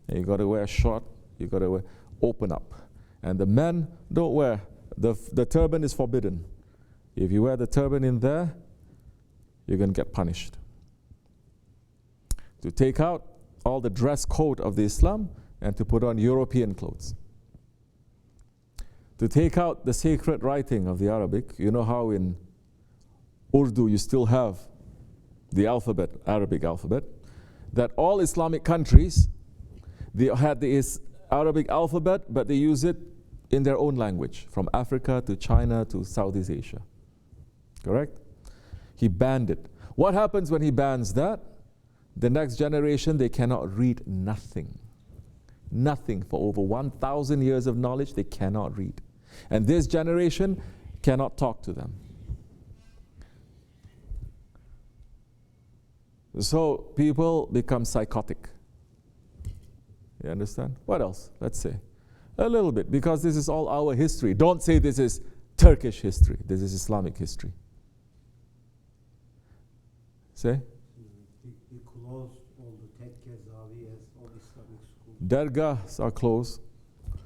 And you got to wear short, you got to open up. And the men don't wear, the turban is forbidden. If you wear the turban in there, you're going to get punished. To take out all the dress code of the Islam and to put on European clothes. To take out the sacred writing of the Arabic. You know how in Urdu you still have the alphabet, Arabic alphabet, that all Islamic countries, they had the Arabic alphabet, but they use it in their own language, from Africa to China to Southeast Asia. Correct? He banned it. What happens when he bans that? The next generation, they cannot read nothing. Nothing. For over 1,000 years of knowledge, they cannot read. And this generation cannot talk to them. So people become psychotic. You understand? What else? Let's say. A little bit, because this is all our history. Don't say this is Turkish history. This is Islamic history. Say? He closed all the tekke, zawiyas, all Islamic schools. Dergahs are closed.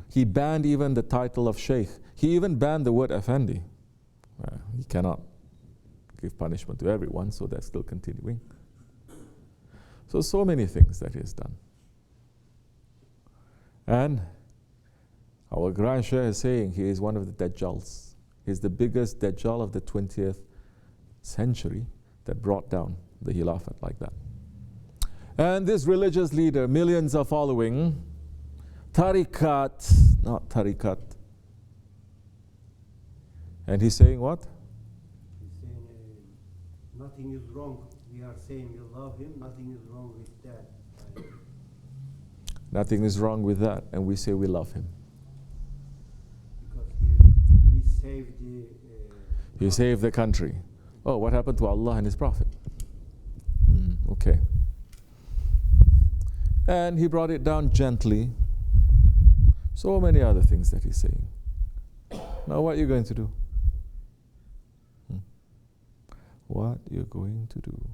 He banned even the title of Shaykh. He even banned the word Efendi. He cannot give punishment to everyone, so that's still continuing. So many things that he has done. And our Grand Shaykh is saying he is one of the Dajjals. He's the biggest Dajjal of the 20th century that brought down the Khilafat like that. And this religious leader, millions are following, tariqat, not tariqat. And he's saying what? He's saying nothing is wrong. We are saying we love him, nothing is wrong with that. Nothing is wrong with that, and we say we love him. Because he saved the... He saved the country. Oh, what happened to Allah and His Prophet? Okay. And he brought it down gently. So many other things that he's saying. Now what are you going to do? What you're going to do?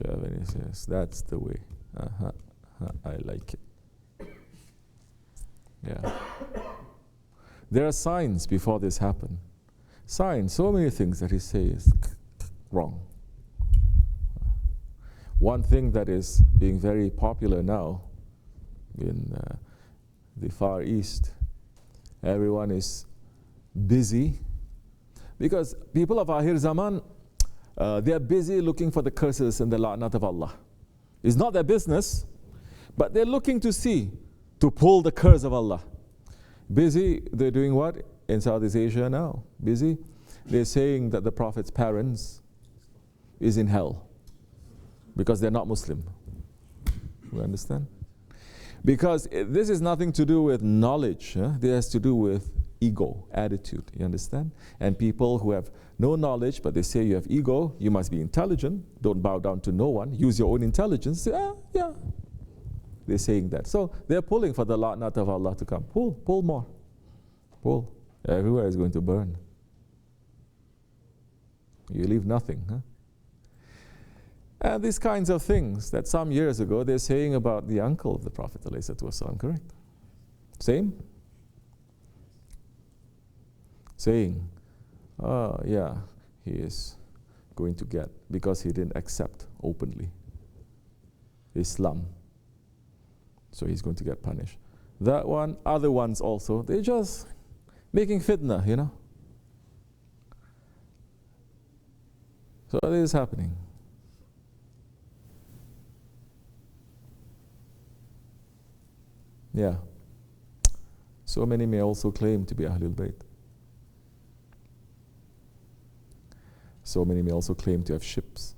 Javani says, that's the way. I like it. Yeah. There are signs before this happened. Signs, so many things that he says wrong. One thing that is being very popular now in the Far East, everyone is busy because people of Akhir Zaman, they are busy looking for the curses and the la'nat of Allah. It's not their business, but they're looking to see, to pull the curse of Allah. Busy, they're doing what? In Southeast Asia now, busy. They're saying that the Prophet's parents is in hell because they're not Muslim. You understand? Because this is nothing to do with knowledge. This has to do with ego, attitude. You understand? And people who have no knowledge, but they say you have ego, you must be intelligent. Don't bow down to no one. Use your own intelligence. Say, yeah. They're saying that. So they're pulling for the la'nat of Allah to come. Pull more. Pull. Everywhere is going to burn. You leave nothing. And these kinds of things that some years ago they're saying about the uncle of the Prophet ﷺ, correct? Same? Saying, yeah, he is going to get, because he didn't accept openly Islam. So he's going to get punished. That one, other ones also, they're just making fitna, you know. So this is happening. Yeah. So many may also claim to be Ahlul Bayt. So many may also claim to have ships.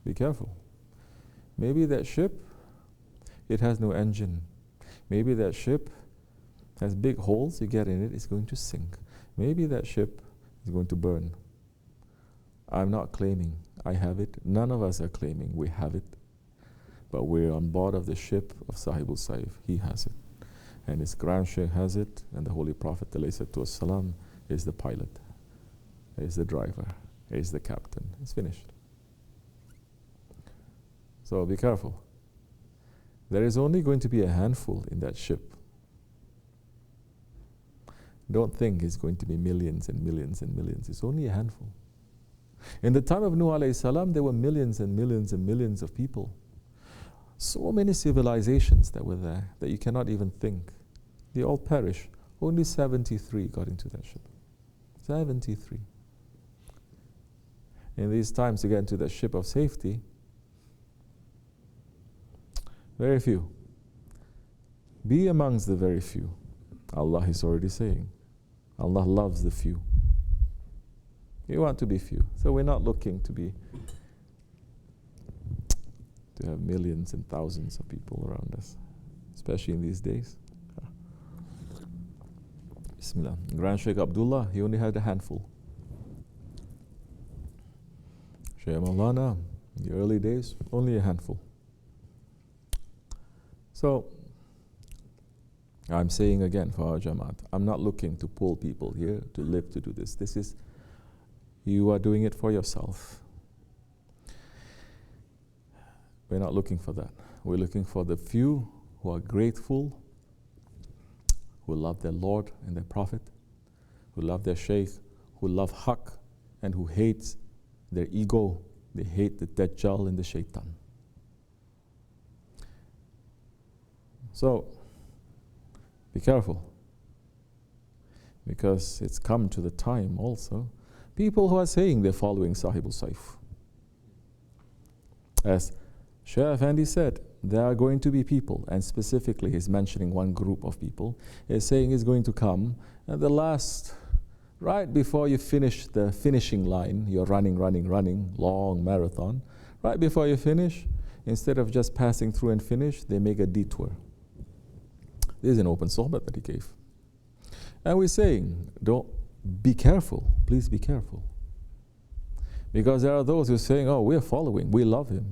Be careful. Maybe that ship, it has no engine. Maybe that ship has big holes, you get in it, it's going to sink. Maybe that ship is going to burn. I'm not claiming I have it. None of us are claiming we have it. But we're on board of the ship of SahibulSaif. He has it. And his Grand Shaykh has it, and the Holy Prophet ﷺ is the pilot, is the driver, is the captain. It's finished. So be careful. There is only going to be a handful in that ship. Don't think it's going to be millions and millions and millions. It's only a handful. In the time of Nuh alayhi salam, there were millions and millions and millions of people. So many civilizations that were there that you cannot even think. They all perished. Only 73 got into that ship. 73. In these times to get into the ship of safety, very few. Be amongst the very few. Allah is already saying, Allah loves the few. We want to be few. So we're not looking to have millions and thousands of people around us, especially in these days. Bismillah. Grand Shaykh Abdullah, he only had a handful. Shaykh Maulana, in the early days, only a handful. So, I'm saying again for our Jamaat, I'm not looking to pull people here to live to do this. This is, you are doing it for yourself. We're not looking for that. We're looking for the few who are grateful, who love their Lord and their Prophet, who love their Shaykh, who love Haqq, and who hate their ego. They hate the Dajjal and the Shaitan. So, be careful, because it's come to the time also, people who are saying they're following SahibulSaif. As Shaykh Efendi said, there are going to be people, and specifically he's mentioning one group of people, he's saying is going to come, and the last, right before you finish the finishing line, you're running, long marathon, right before you finish, instead of just passing through and finish, they make a detour. This is an open sohbet that he gave. And we're saying, be careful, please be careful. Because there are those who are saying, oh, we're following, we love him.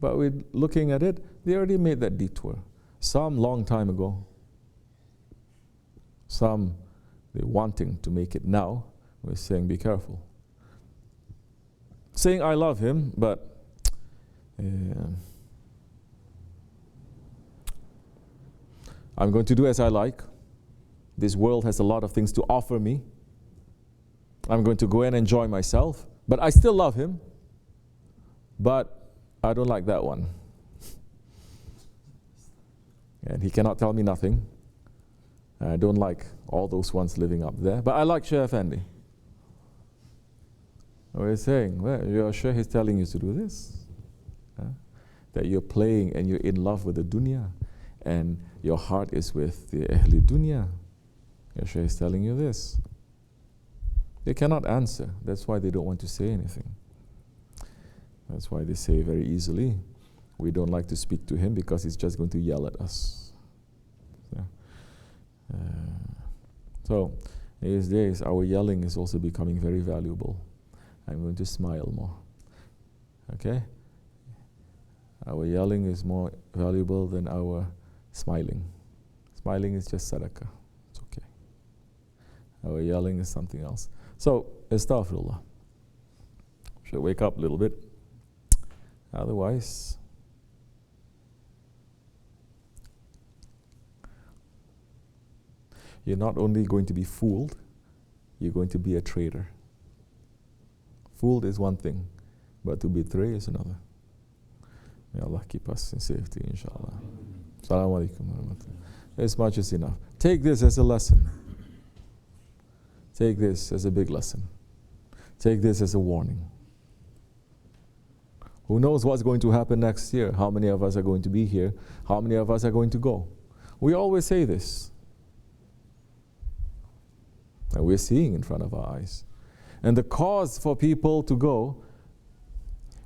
But we're looking at it, they already made that detour. Some long time ago. Some they're wanting to make it now. We're saying, be careful. Saying, I love him, but I'm going to do as I like. This world has a lot of things to offer me. I'm going to go and enjoy myself, but I still love him. But I don't like that one. And he cannot tell me nothing. I don't like all those ones living up there, but I like Shaykh Efendi. We're saying, well, your Shaykh is telling you to do this. That you're playing and you're in love with the dunya, and your heart is with the Ahli Dunya. Your Shaykh is telling you this. They cannot answer. That's why they don't want to say anything. That's why they say very easily, we don't like to speak to him because he's just going to yell at us. So these days, our yelling is also becoming very valuable. I'm going to smile more. Okay? Our yelling is more valuable than our smiling. Smiling is just sadaqah. It's okay. Our yelling is something else. So, astaghfirullah. Should wake up a little bit. Otherwise, you're not only going to be fooled, you're going to be a traitor. Fooled is one thing, but to betray is another. May Allah keep us in safety, inshallah. Assalamu alaikum wa rahmatullah. As much as enough. Take this as a lesson. Take this as a big lesson. Take this as a warning. Who knows what's going to happen next year? How many of us are going to be here? How many of us are going to go? We always say this. And we're seeing in front of our eyes. And the cause for people to go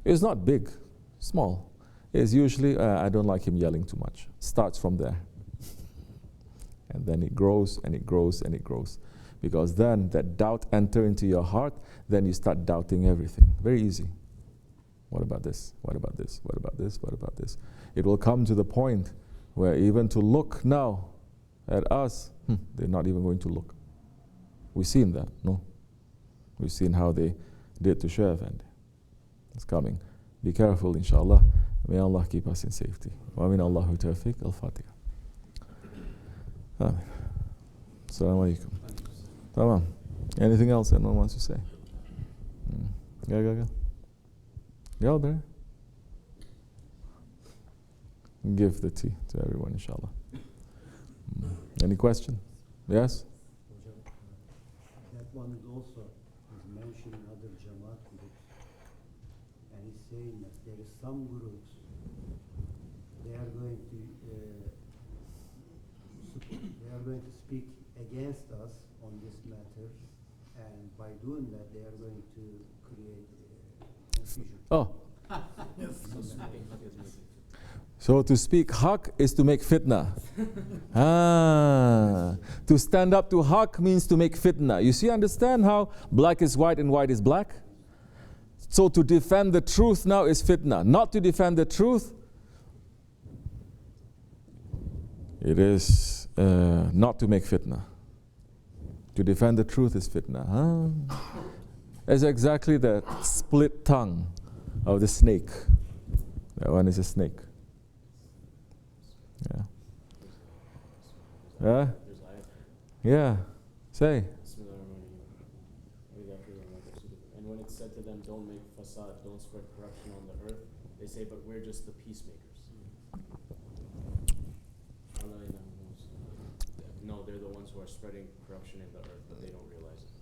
is not big, small. It's usually, I don't like him yelling too much. Starts from there. And then it grows and it grows and it grows. Because then that doubt enters into your heart, then you start doubting everything. Very easy. What about this? What about this? What about this? What about this? It will come to the point where even to look now at us, they're not even going to look. We've seen that, no? We've seen how they did to Shaykh Efendi. It's coming. Be careful, inshallah. May Allah keep us in safety. Wa min Allahu tawfiq. Al-Fatiha. Amen. Assalamu alaikum. Tamam. Anything else anyone wants to say? Go. Go there. Give the tea to everyone, inshallah. Any question? Yes? That one is also mentioned in other Jamaat groups. And he's saying that there is some groups, they are going to speak against us on this matter, and by doing that they are going to create confusion. Oh. So to speak haq is to make fitna. To stand up to haq means to make fitna. You see, understand how black is white and white is black? So to defend the truth now is fitna. Not to defend the truth, it is not to make fitna. To defend the truth is fitna. It's exactly the split tongue of the snake. That one is a snake. Yeah. Yeah? Yeah. Say. And when it's said to them, don't make fasad, don't spread corruption on the earth, they say, but we're just the peacemakers. No, they're the ones who are spreading corruption in the earth, but they don't realize it.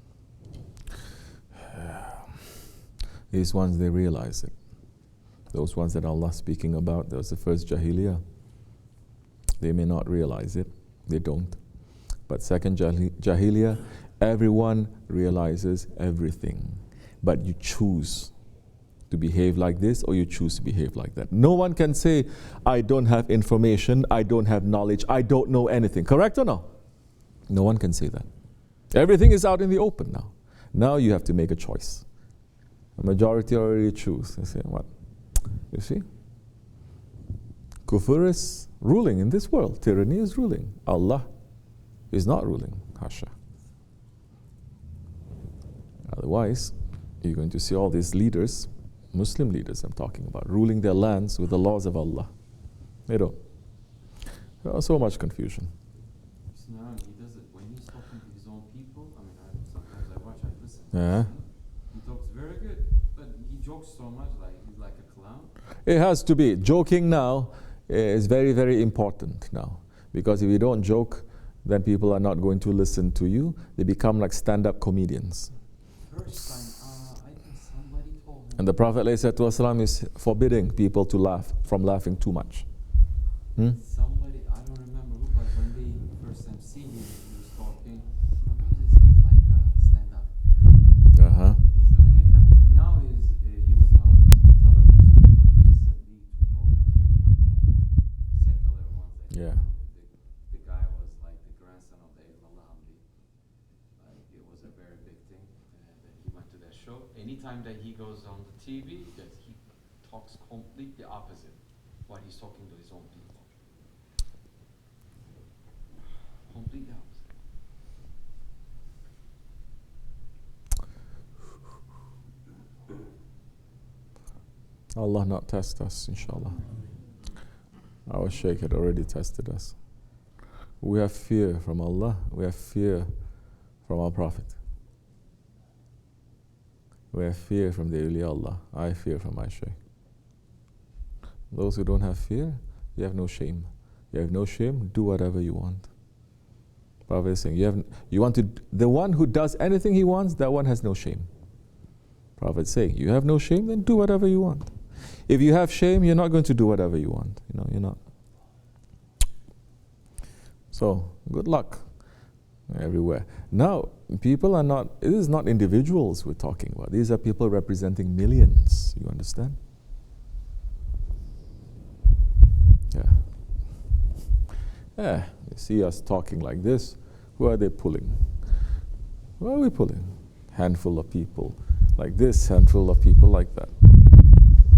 These ones, they realize it. Those ones that Allah is speaking about, that was the first Jahiliyyah. They may not realize it. They don't. But second Jahiliyyah, everyone realizes everything. But you choose to behave like this or you choose to behave like that. No one can say, I don't have information, I don't have knowledge, I don't know anything. Correct or no? No one can say that. Everything is out in the open now. Now you have to make a choice. The majority already choose. They say, what? You see? Kufr is ruling in this world. Tyranny is ruling. Allah is not ruling. Hasha. Otherwise, you're going to see all these leaders, Muslim leaders I'm talking about, ruling their lands with the laws of Allah. They don't. There's so much confusion. No, he does it when he's talking to his own people. I mean, sometimes I watch, I listen. Yeah. He talks very good, but he jokes so much, like he's like a clown. It has to be. Joking now is very, very important now. Because if you don't joke, then people are not going to listen to you. They become like stand-up comedians. First time, I think somebody told him. And the Prophet ﷺ is forbidding people to laugh from laughing too much. Somebody, I don't remember who, but when they first time see him, he was talking. This guy's like a stand-up comedy. He's doing it, and now he was not on the TV television, so recently 2 programs that he went on, secular ones. Yeah. The guy was like the grandson of the Ayatollah Hamdi. It was a very big thing. And then he went to that show. Anytime that he goes on the TV, that he talks completely opposite what he's talking to his own people. Completely opposite. Allah not test us, inshallah. Our Shaykh had already tested us. We have fear from Allah. We have fear from our Prophet. We have fear from the awliya Allah. I fear from my Shaykh. Those who don't have fear, you have no shame. You have no shame, do whatever you want. Prophet is saying, the one who does anything he wants, that one has no shame. Prophet saying, you have no shame, then do whatever you want. If you have shame, you're not going to do whatever you want. You're not. So, good luck everywhere. Now, people are not, it is not individuals we're talking about. These are people representing millions. You understand? Yeah. They see us talking like this. Who are they pulling? Who are we pulling? Handful of people like this, handful of people like that.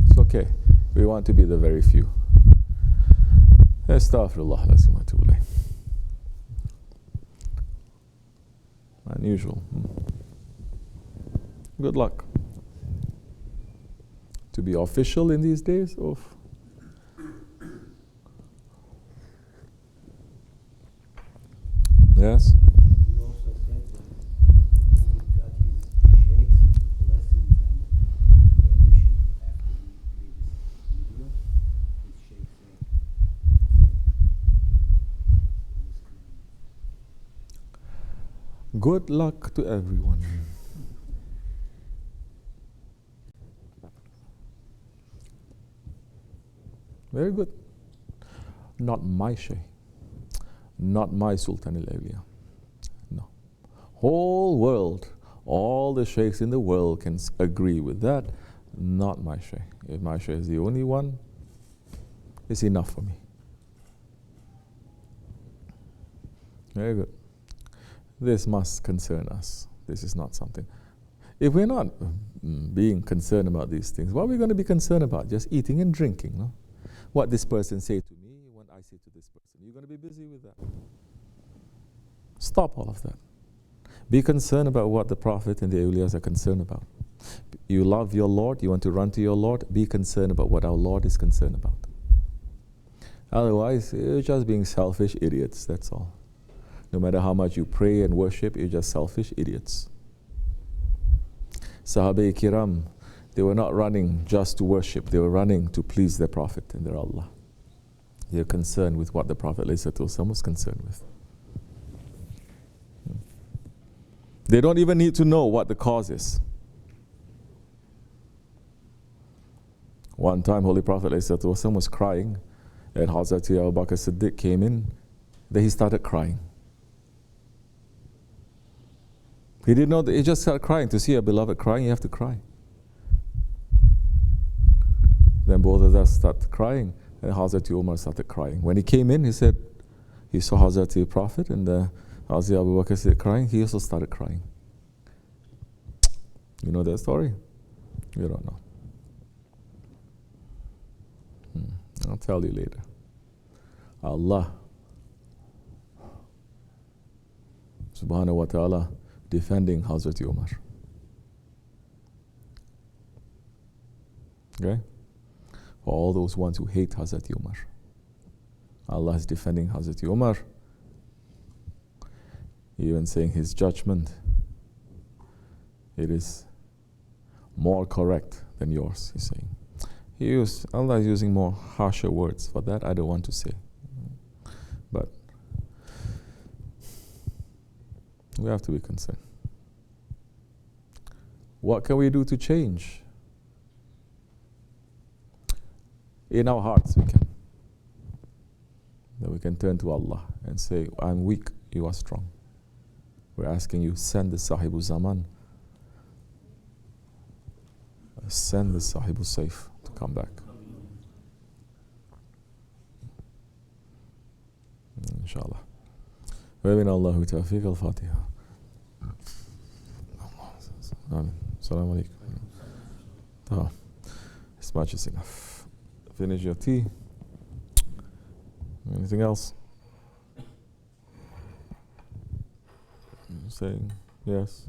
It's okay. We want to be the very few. Astaghfirullah. Unusual. Good luck. To be official in these days? Oof. Yes? You also said that he got his sheikh's blessings and permission after he made this video. His sheikh said, okay. Good luck to everyone. Very good. Not my Shaykh. Not my Sultan al-Awliya. No. Whole world, all the Shaykhs in the world can agree with that. Not my Shaykh. If my Shaykh is the only one, it's enough for me. Very good. This must concern us. This is not something. If we're not being concerned about these things, what are we going to be concerned about? Just eating and drinking, no? What this person say to me, what I say to this person. You're going to be busy with that. Stop all of that. Be concerned about what the Prophet and the awliyas are concerned about. You love your Lord, you want to run to your Lord, be concerned about what our Lord is concerned about. Otherwise, you're just being selfish idiots, that's all. No matter how much you pray and worship, you're just selfish idiots. Sahabai-i-Kiram, they were not running just to worship, they were running to please their Prophet and their Allah. They're concerned with what the Prophet ﷺ was concerned with. They don't even need to know what the cause is. One time, Holy Prophet ﷺ was crying, and Hazrat Abu Bakr Siddiq came in, then he started crying. He didn't know that, he just started crying. To see a beloved crying, you have to cry. Then both of us started crying, and Hazrat Umar started crying. When he came in, he said, he saw Hazrat Prophet, and Hazrat Abu Bakr started crying, he also started crying. You know that story? You don't know. I'll tell you later. Allah subhanahu wa ta'ala defending Hazrat Umar. Okay? For all those ones who hate Hazrat Umar. Allah is defending Hazrat Umar. Even saying his judgment, it is more correct than yours, he's saying. Allah is using more harsher words for that, I don't want to say. But we have to be concerned. What can we do to change? In our hearts we can. Then we can turn to Allah and say, I'm weak, you are strong. We're asking you, send the Sahibul Send the SahibulSaif to come back. Inshallah. وَمِنَ اللَّهُ تَوْفِيقَ الْفَاتِحَةِ. Amen. Assalamu alaikum. This much is enough. Finish your tea. Anything else? Saying yes.